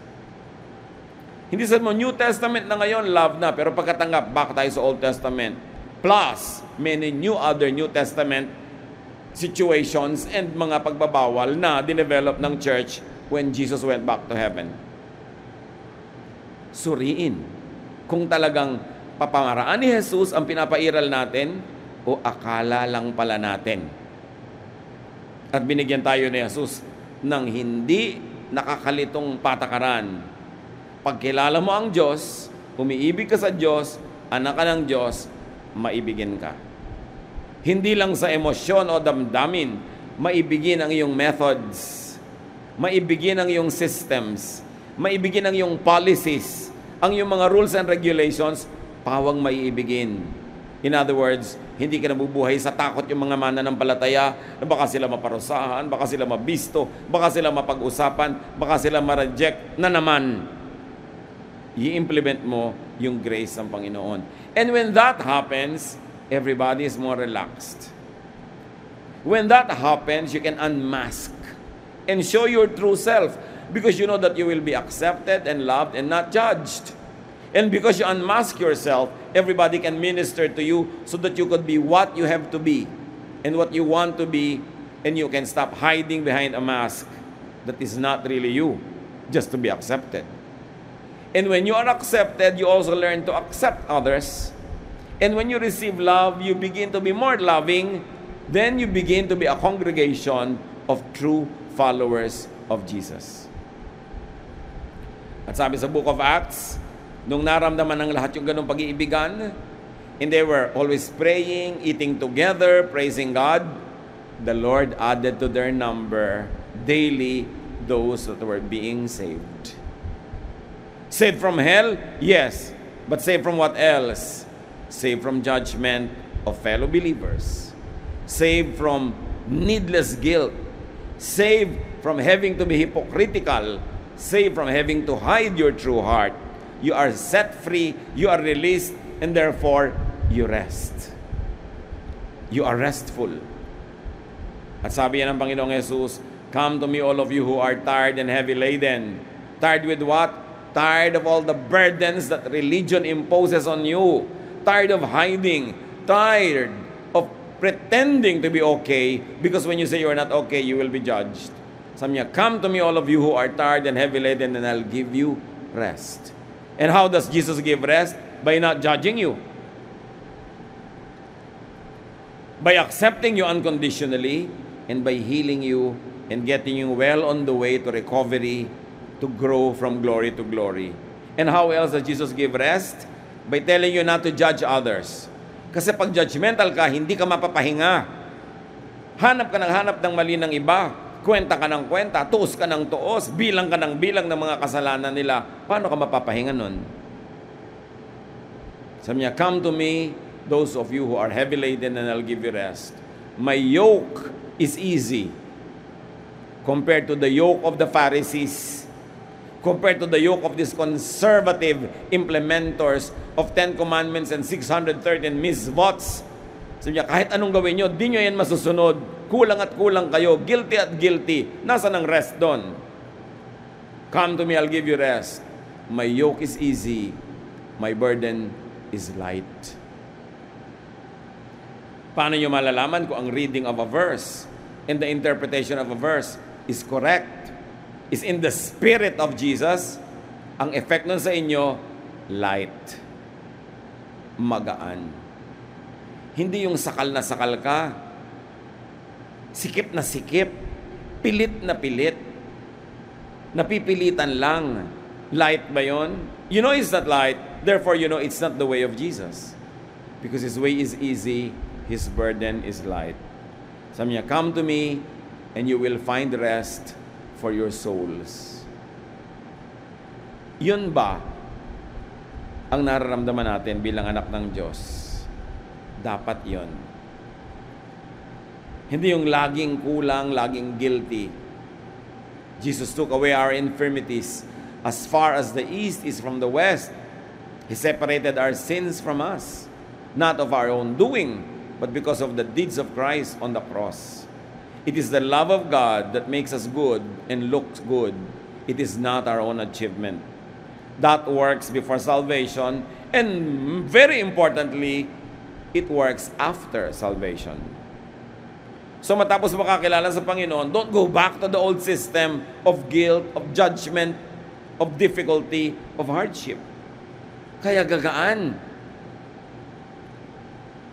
Hindi sa mo, New Testament na ngayon, love na, pero pagkatanggap, back tayo sa Old Testament. Plus, many other New Testament situations and mga pagbabawal na dinevelop ng church when Jesus went back to heaven. Suriin kung talagang papamaraan ni Jesus ang pinapairal natin o akala lang pala natin. At binigyan tayo ni Jesus ng hindi nakakalitong patakaran. Pagkilala mo ang Diyos, umiibig ka sa Diyos, anak ka ng Diyos, maibigin ka. Hindi lang sa emosyon o damdamin, maibigin ang iyong methods, maibigin ang iyong systems, maibigin ang iyong policies, ang iyong mga rules and regulations, pawang maiibigin. In other words, hindi ka nabubuhay sa takot yung mga mananampalataya na baka sila maparusahan, baka sila mabisto, baka sila mapag-usapan, baka sila ma-reject na naman. I-implement mo yung grace ng Panginoon. And when that happens, everybody is more relaxed. When that happens, you can unmask and show your true self because you know that you will be accepted and loved and not judged. And because you unmask yourself, everybody can minister to you so that you could be what you have to be and what you want to be, and you can stop hiding behind a mask that is not really you, just to be accepted. And when you are accepted, you also learn to accept others. And when you receive love, you begin to be more loving. Then you begin to be a congregation of true followers of Jesus. At sabi sa Book of Acts, nung naramdaman ng lahat yung ganong pag-iibigan, and they were always praying, eating together, praising God, the Lord added to their number daily those that were being saved. Saved from hell? Yes. But saved from what else? Saved from judgment of fellow believers. Saved from needless guilt. Saved from having to be hypocritical. Saved from having to hide your true heart. You are set free, you are released, and therefore, you rest. You are restful. At sabi yan ng Panginoong Jesus, "Come to me all of you who are tired and heavy laden." Tired with what? Tired of all the burdens that religion imposes on you. Tired of hiding. Tired of pretending to be okay, because when you say you're not okay, you will be judged. Sabi niya, "Come to me all of you who are tired and heavy laden, and I'll give you rest." And how does Jesus give rest? By not judging you. By accepting you unconditionally, and by healing you and getting you well on the way to recovery, to grow from glory to glory. And how else does Jesus give rest? By telling you not to judge others. Kasi pag judgmental ka, hindi ka mapapahinga. Hanap ng mali ng iba. Kwenta ka ng kwenta. Tuos ka ng tuos. Bilang ka ng bilang ng mga kasalanan nila. Paano ka mapapahinga nun? Sabi niya, "Come to me, those of you who are heavy laden, and I'll give you rest. My yoke is easy compared to the yoke of the Pharisees, compared to the yoke of these conservative implementors of 10 Commandments and 613 mitzvots." Sabi niya, kahit anong gawin nyo, di nyo yan masusunod. Kulang at kulang kayo. Guilty at guilty. Nasaan ang rest doon? "Come to me, I'll give you rest. My yoke is easy. My burden is light." Paano nyo malalaman kung ang reading of a verse and the interpretation of a verse is correct, is in the spirit of Jesus? Ang effect nun sa inyo, light. Magaan. Hindi yung sakal na sakal ka. Sikip na sikip. Pilit na pilit. Napipilitan lang. Light ba yun? You know it's not light. Therefore, you know it's not the way of Jesus. Because His way is easy. His burden is light. Sabi niya, "Come to me, and you will find rest for your souls." Yun ba ang nararamdaman natin bilang anak ng Diyos? Dapat yun. Hindi yung laging kulang, laging guilty. Jesus took away our infirmities as far as the east is from the west. He separated our sins from us, not of our own doing, but because of the deeds of Christ on the cross. It is the love of God that makes us good and looks good. It is not our own achievement. That works before salvation, and very importantly, it works after salvation. So matapos makakilala sa Panginoon, don't go back to the old system of guilt, of judgment, of difficulty, of hardship. Kaya gagaan.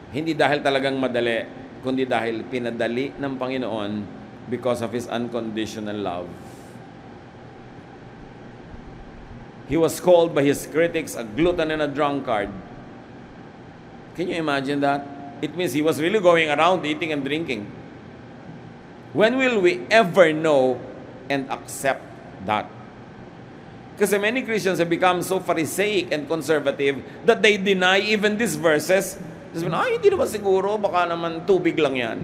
Hindi dahil talagang madali, kundi dahil pinadali ng Panginoon because of His unconditional love. He was called by His critics a glutton and a drunkard. Can you imagine that? It means He was really going around eating and drinking. When will we ever know and accept that? Kasi many Christians have become so Pharisaic and conservative that they deny even these verses. Ay, hindi naman siguro, baka naman tubig lang yan.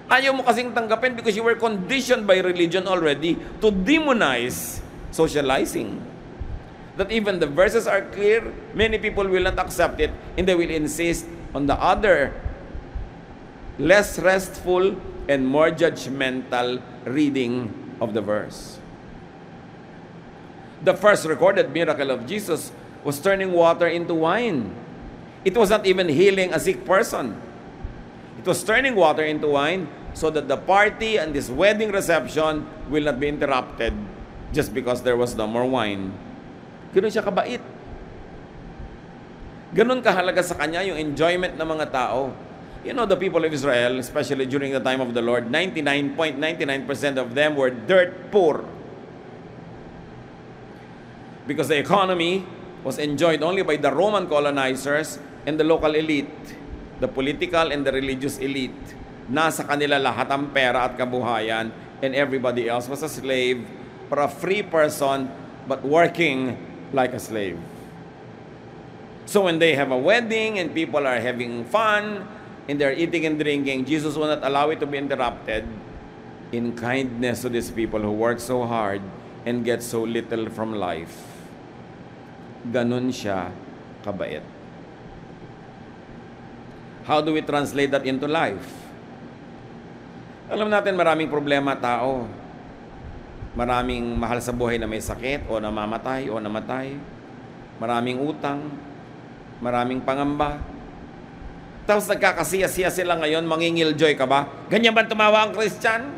Ayaw mo kasing tanggapin because you were conditioned by religion already to demonize socializing. That even the verses are clear, many people will not accept it, and they will insist on the other, less restful and more judgmental reading of the verse. The first recorded miracle of Jesus was turning water into wine. It was not even healing a sick person. It was turning water into wine so that the party and this wedding reception will not be interrupted just because there was no more wine. Ganun siya kabait. Ganun kahalaga sa kanya yung enjoyment ng mga tao. You know, the people of Israel, especially during the time of the Lord, 99.99% of them were dirt poor. Because the economy was enjoyed only by the Roman colonizers and the local elite, the political and the religious elite. Nasa kanila lahat ang pera at kabuhayan, and everybody else was a slave or a free person but working like a slave. So when they have a wedding and people are having fun and they're eating and drinking, Jesus will not allow it to be interrupted in kindness to these people who work so hard and get so little from life. Ganun siya kabait. How do we translate that into life? Alam natin maraming problema tao. Maraming mahal sa buhay na may sakit o namamatay o namatay. Maraming utang. Maraming pangamba. Tapos nagkakasiya-siya sila ngayon, mangingil-joy ka ba? Ganyan ba tumawa ang Christian?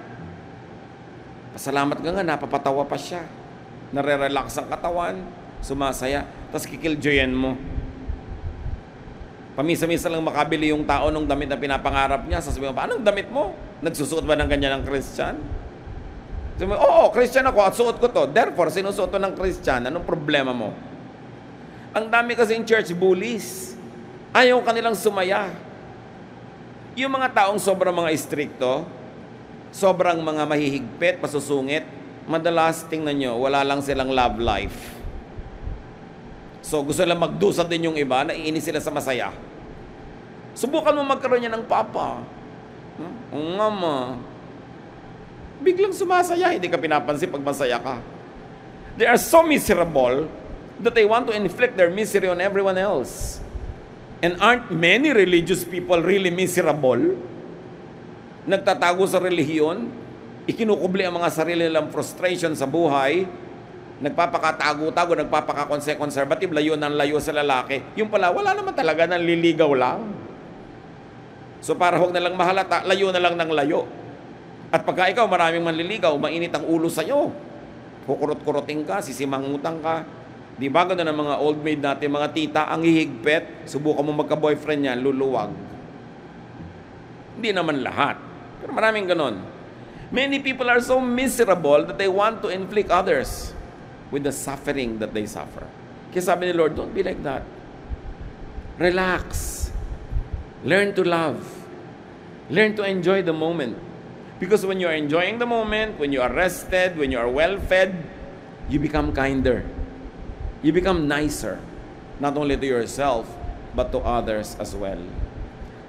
Pasalamat ka nga, napapatawa pa siya. Nare-relax ang katawan, sumasaya, tapos kikil-joyan mo. Pamisa-misa lang makabili yung tao ng damit na pinapangarap niya. Sasabihin mo, anong damit mo? Nagsusuot ba ng ganyan ng Christian? Sabi mo, oo, Christian ako at suot ko to. Therefore, sinusuot to ng Christian. Anong problema mo? Ang dami kasing church bullies. Ayaw kanilang sumaya. Yung mga taong sobrang mga istrikto, sobrang mga mahihigpit, masusungit, madalas tingnan nyo, wala lang silang love life. So gusto lang magdusa din yung iba, naiinis sila sa masaya. Subukan mo magkaroon niya ng papa. Ang mama. Biglang sumasaya, hindi ka pinapansin pag masaya ka. They are so miserable that they want to inflict their misery on everyone else. And aren't many religious people really miserable? Nagtatago sa relihiyon, ikinukubli ang mga sarili nilang frustration sa buhay, nagpapakatago-tago, nagpapakakonservative, layo ng layo sa lalaki. Yung pala, wala naman talaga, nanliligaw lang. So para huwag na lang mahalata, layo na lang ng layo. At pagka ikaw maraming manliligaw, mainit ang ulo sa'yo. Kukurot-kuroting ka, sisimangutang ka. Di ba ganda ng mga old maid natin, mga tita, ang hihigpit, subukan mo magka-boyfriend niya, luluwag. Hindi naman lahat. Pero maraming ganon. Many people are so miserable that they want to inflict others with the suffering that they suffer. Kaya sabi ni Lord, don't be like that. Relax. Learn to love. Learn to enjoy the moment. Because when you are enjoying the moment, when you are rested, when you are well-fed, you become kinder. You become nicer. Not only to yourself, but to others as well.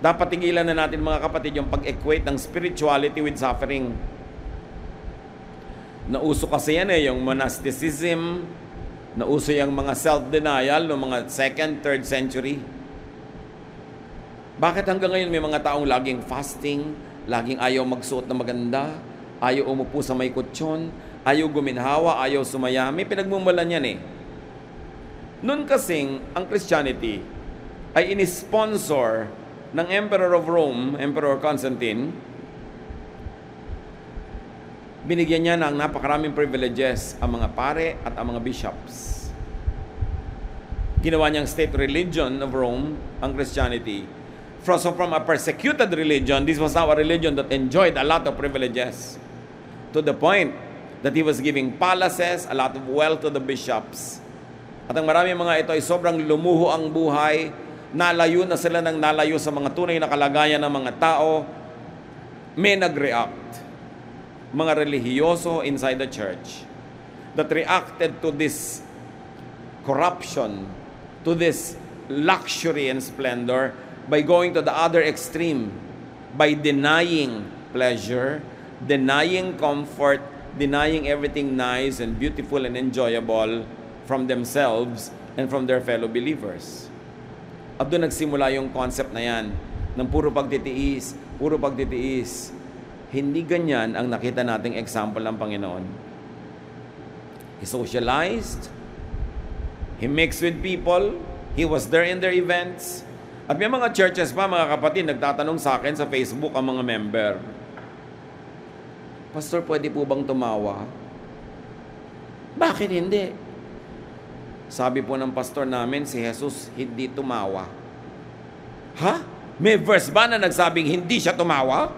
Dapat tigilan na natin mga kapatid yung pag-equate ng spirituality with suffering. Nauso kasi yan yung monasticism, nauso yung mga self-denial ng mga 2nd, 3rd century. Bakit hanggang ngayon may mga taong laging fasting, laging ayaw magsuot na maganda, ayaw umupo sa may kutsyon, ayaw guminhawa, ayaw sumaya? May pinagmumulan yan eh. Noon kasing ang Christianity ay inisponsor ng Emperor of Rome, Emperor Constantine. Binigyan niya ng napakaraming privileges ang mga pare at ang mga bishops. Ginawa niyang state religion of Rome, ang Christianity. So from a persecuted religion, this was now a religion that enjoyed a lot of privileges. To the point that he was giving palaces, a lot of wealth to the bishops. At ang maraming mga ito ay sobrang lumuho ang buhay, nalayo na sila ng nalayo sa mga tunay na kalagayan ng mga tao. May nag-react, mga relihiyoso inside the church, that reacted to this corruption, to this luxury and splendor, by going to the other extreme, by denying pleasure, denying comfort, denying everything nice and beautiful and enjoyable from themselves and from their fellow believers. At doon nagsimula yung concept na yan, ng puro pagtitiis, puro pagtitiis. Hindi ganyan ang nakita nating example ng Panginoon. He socialized, He mixed with people, He was there in their events. At may mga churches pa, mga kapatid, nagtatanong sa akin sa Facebook ang mga member, Pastor, pwede po bang tumawa? Bakit hindi? Sabi po ng pastor namin, si Jesus hindi tumawa. Ha? May verse ba na nagsabing hindi siya tumawa?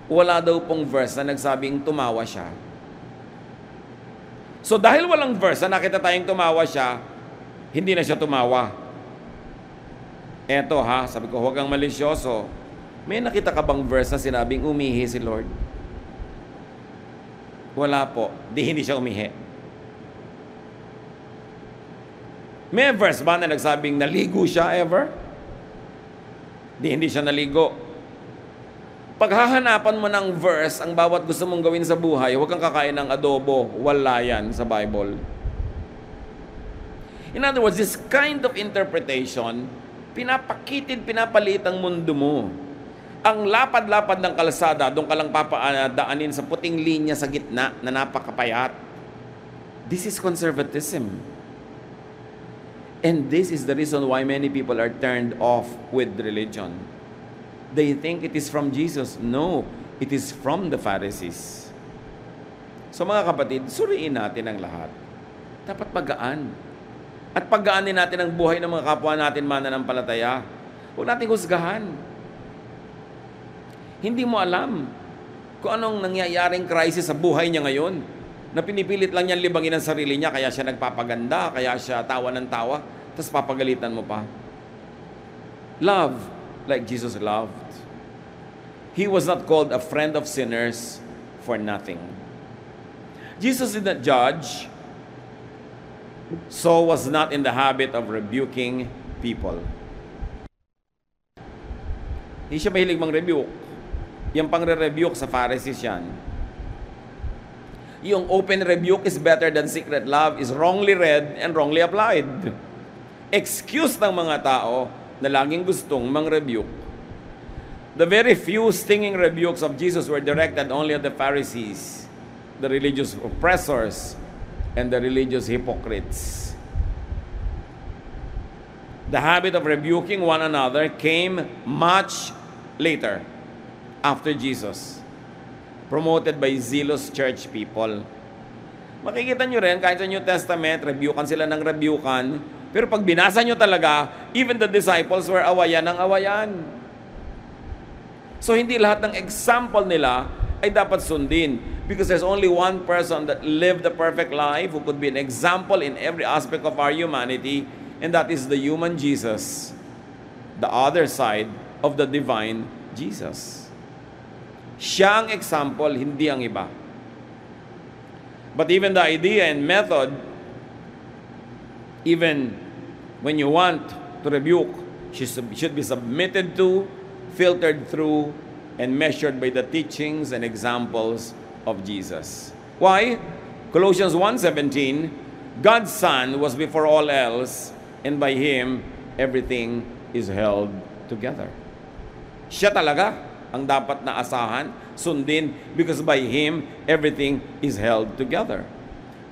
Wala daw pong verse na nagsabing tumawa siya. So dahil walang verse na nakita tayong tumawa siya, hindi na siya tumawa. Eto ha, sabi ko, huwag kang malisyoso. May nakita ka bang verse na sinabing umihi si Lord? Wala po. Hindi siya umihi. May verse ba na nagsabing naligo siya ever? Hindi siya naligo. Paghahanapan mo ng verse ang bawat gusto mong gawin sa buhay, huwag kang kakain ng adobo. Wala yan sa Bible. In other words, this kind of interpretation, pinapaliit ang mundo mo. Ang lapad-lapad ng kalsada, doon ka lang papadaanin sa puting linya sa gitna na napakapayat. This is conservatism. And this is the reason why many people are turned off with religion. They think it is from Jesus. No, it is from the Pharisees. So mga kapatid, suriin natin ang lahat. Dapat magaan. At paggaanin natin ang buhay ng mga kapwa natin mananampalataya. Huwag natin husgahan. Hindi mo alam kung anong nangyayaring crisis sa buhay niya ngayon, na pinipilit lang niyang libangin ang sarili niya, kaya siya nagpapaganda, kaya siya tawa ng tawa, tapos papagalitan mo pa. Love like Jesus loved. He was not called a friend of sinners for nothing. Jesus did not judge, so was not in the habit of rebuking people. Hindi siya mahilig mang-rebuke. Yung pang-rebuke sa Pharisees yan. Yung open rebuke is better than secret love is wrongly read and wrongly applied. Excuse ng mga tao na laging gustong mang-rebuke. The very few stinging rebukes of Jesus were directed only at the Pharisees, the religious oppressors, and the religious hypocrites. The habit of rebuking one another came much later, after Jesus, promoted by zealous church people. Makikita nyo rin, kahit sa New Testament, rebukan sila ng rebukan, pero pag binasa nyo talaga, even the disciples were awayan ng awayan. So hindi lahat ng example nila ay dapat sundin, because there's only one person that lived the perfect life, who could be an example in every aspect of our humanity, and that is the human Jesus, the other side of the divine Jesus. Siya ang example, hindi ang iba. But even the idea and method, even when you want to rebuke, should be submitted to, filtered through, and measured by the teachings and examples of Jesus. Why? Colossians 1:17, God's Son was before all else, and by Him, everything is held together. Siya talaga ang dapat na asahan, sundin, because by Him, everything is held together.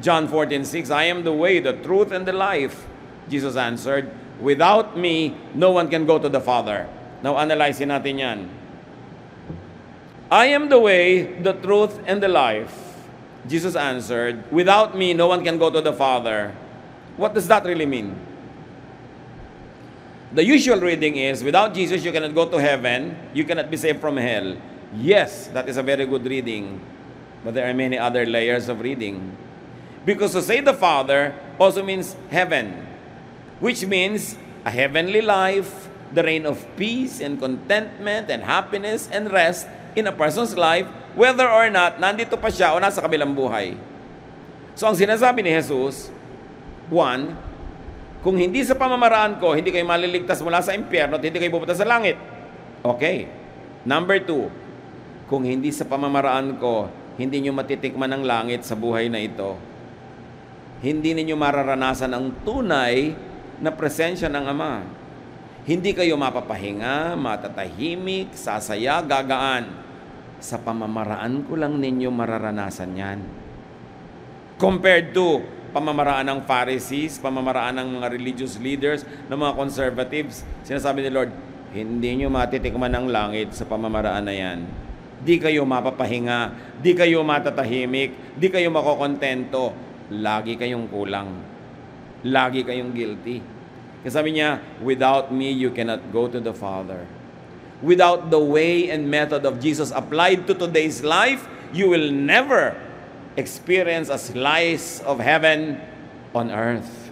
John 14:6, I am the way, the truth, and the life. Jesus answered, without me, no one can go to the Father. Now, analyzein natin yan. I am the way, the truth, and the life. Jesus answered, without me, no one can go to the Father. What does that really mean? The usual reading is, without Jesus, you cannot go to heaven, you cannot be saved from hell. Yes, that is a very good reading. But there are many other layers of reading. Because to say the Father also means heaven, which means a heavenly life, the reign of peace and contentment and happiness and rest in a person's life, whether or not nandito pa siya o nasa kabilang buhay. So ang sinasabi ni Jesus, one, kung hindi sa pamamaraan ko, hindi kayo maliligtas mula sa impyerno at hindi kayo pupunta sa langit. Okay. Number 2, kung hindi sa pamamaraan ko, hindi nyo matitikman ang langit sa buhay na ito. Hindi ninyo mararanasan ang tunay na presensya ng Ama. Hindi kayo mapapahinga, matatahimik, sasaya, gagaan. Sa pamamaraan ko lang ninyo mararanasan yan. Compared to pamamaraan ng Pharisees, pamamaraan ng mga religious leaders, ng mga conservatives, sinasabi ni Lord, hindi nyo matitikman ang langit sa pamamaraan na yan. Di kayo mapapahinga, di kayo matatahimik, di kayo makokontento. Lagi kayong kulang. Lagi kayong guilty. Kasi sabi niya, without me, you cannot go to the Father. Without the way and method of Jesus applied to today's life, you will never experience a slice of heaven on earth.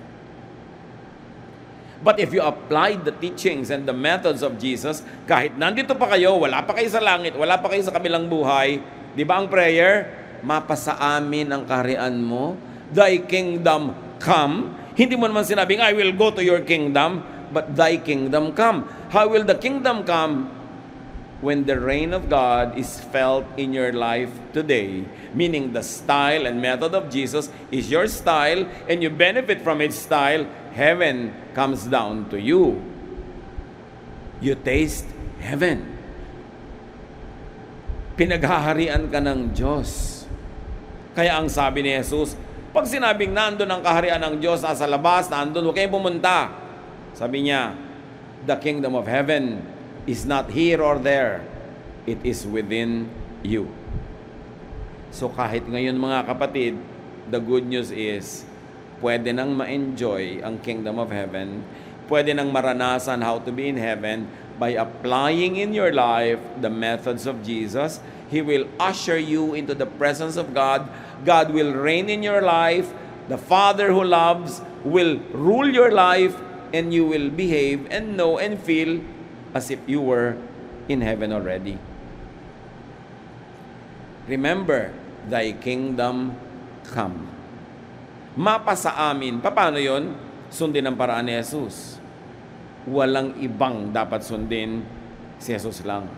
But if you applied the teachings and the methods of Jesus, kahit nandito pa kayo, wala pa kayo sa langit, wala pa kayo sa kabilang buhay, di ba ang prayer? Mapasa amin ang kaharian mo, thy kingdom come. Hindi mo naman sinabing, I will go to your kingdom, but thy kingdom come. How will the kingdom come? When the reign of God is felt in your life today, meaning the style and method of Jesus is your style, and you benefit from its style, heaven comes down to you. You taste heaven. Pinaghaharian ka ng Diyos. Kaya ang sabi ni Jesus, pag sinabing nandun ang kaharian ng Diyos, nasa labas, nandun, huwag kayong pumunta. Sabi niya, the kingdom of heaven is not here or there. It is within you. So kahit ngayon mga kapatid, the good news is, pwede nang ma-enjoy ang kingdom of heaven, pwede nang maranasan how to be in heaven by applying in your life the methods of Jesus. He will usher you into the presence of God. God will reign in your life. The Father who loves will rule your life, and you will behave and know and feel as if you were in heaven already. Remember, thy kingdom come. Mapasa amin. Paano yun? Sundin ang paraan ni Jesus. Walang ibang dapat sundin, si Jesus lang.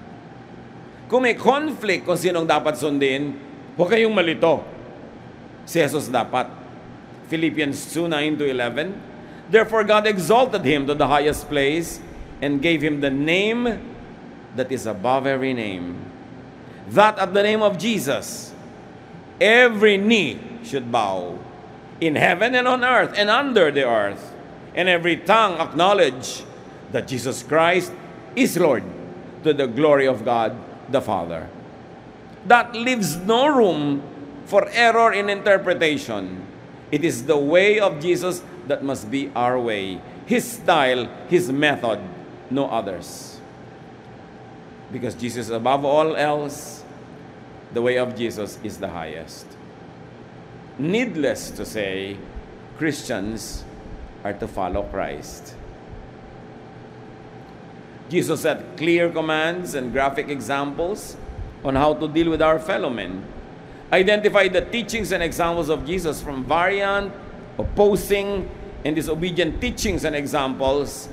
Kung may conflict kung sinong dapat sundin, huwag kayong malito. Si Jesus dapat. Philippians 2:9-11. Therefore God exalted him to the highest place and gave him the name that is above every name, that at the name of Jesus every knee should bow, in heaven and on earth and under the earth, and every tongue acknowledge that Jesus Christ is Lord, to the glory of God the Father. That leaves no room for error in interpretation. It is the way of Jesus that must be our way, His style, His method, no others. Because Jesus is above all else, the way of Jesus is the highest. Needless to say, Christians are to follow Christ. Jesus set clear commands and graphic examples on how to deal with our fellow men. Identify the teachings and examples of Jesus from variant, opposing, and disobedient teachings and examples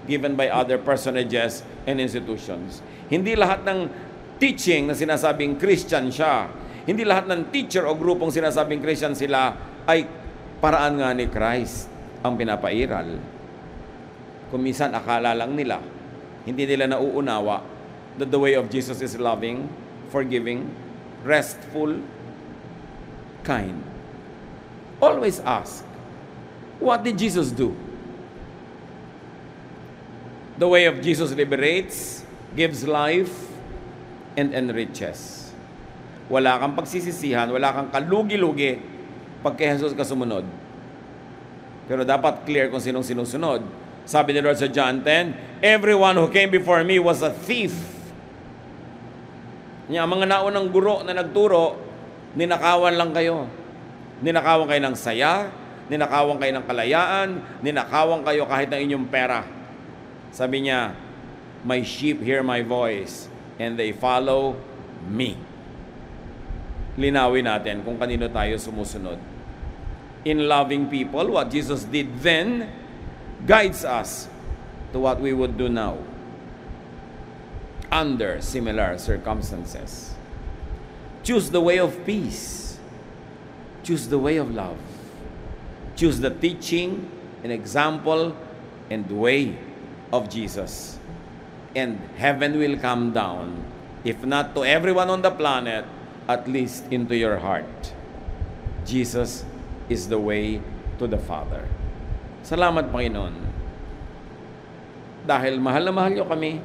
given by other personages and institutions. Hindi lahat ng teaching na sinasabing Christian siya, hindi lahat ng teacher o grupong sinasabing Christian sila ay paraan nga ni Christ ang pinapairal. Kung minsan akala lang nila, hindi nila nauunawa that the way of Jesus is loving, forgiving, restful, kind. Always ask, what did Jesus do? The way of Jesus liberates, gives life, and enriches. Wala kang pagsisisihan, wala kang kalugi-lugi pag kay Jesus ka sumunod. Pero dapat clear kung sinong sinusunod. Sabi ni Lord sa John 10, everyone who came before me was a thief. Ang mga naunang guro na nagturo, ninakawan lang kayo. Ninakawan kayo ng saya, ninakawan kayo ng kalayaan, ninakawan kayo kahit ng inyong pera. Sabi niya, my sheep hear my voice, and they follow me. Linawin natin kung kanino tayo sumusunod. In loving people, what Jesus did then guides us to what we would do now under similar circumstances. Choose the way of peace. Choose the way of love. Choose the teaching and example and way of Jesus. And heaven will come down, if not to everyone on the planet, at least into your heart. Jesus is the way to the Father. Salamat, Panginoon. Dahil mahal na mahal niyo kami,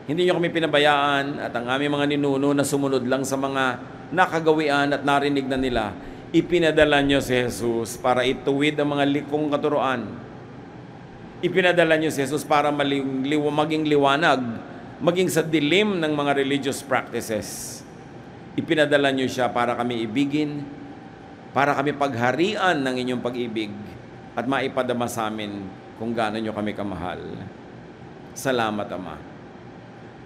hindi niyo kami pinabayaan at ang aming mga ninuno na sumunod lang sa mga nakagawian at narinig na nila, ipinadala niyo si Jesus para ituwid ang mga likong katuruan. Ipinadala niyo si Jesus para maging liwanag, maging sa dilim ng mga religious practices. Ipinadala niyo siya para kami ibigin, para kami pagharian ng inyong pag-ibig at maipadama sa amin kung gaano niyo kami kamahal. Salamat, Ama.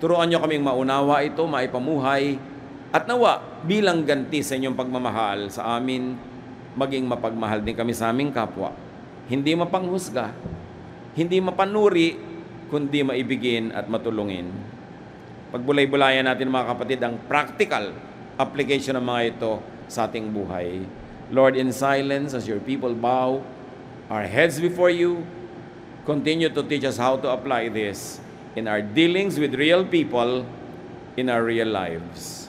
Turuan niyo kaming maunawa ito, maipamuhay, at nawa bilang ganti sa inyong pagmamahal sa amin, maging mapagmahal din kami sa aming kapwa. Hindi mapanghusga, hindi mapanuri, kundi maibigin at matulungin. Pagbulay-bulayan natin, mga kapatid, ang practical application ng mga ito sa ating buhay. Lord, in silence, as your people bow our heads before you, continue to teach us how to apply this in our dealings with real people, in our real lives.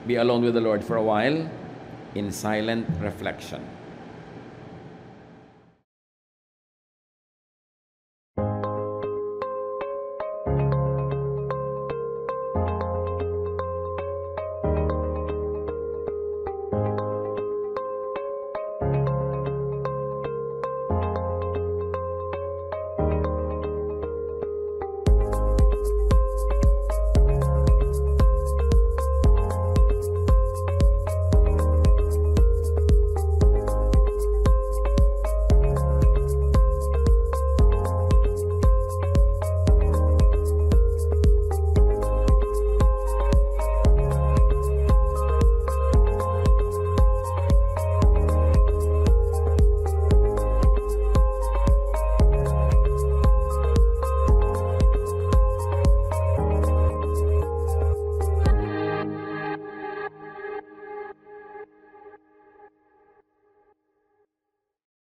Be alone with the Lord for a while in silent reflection.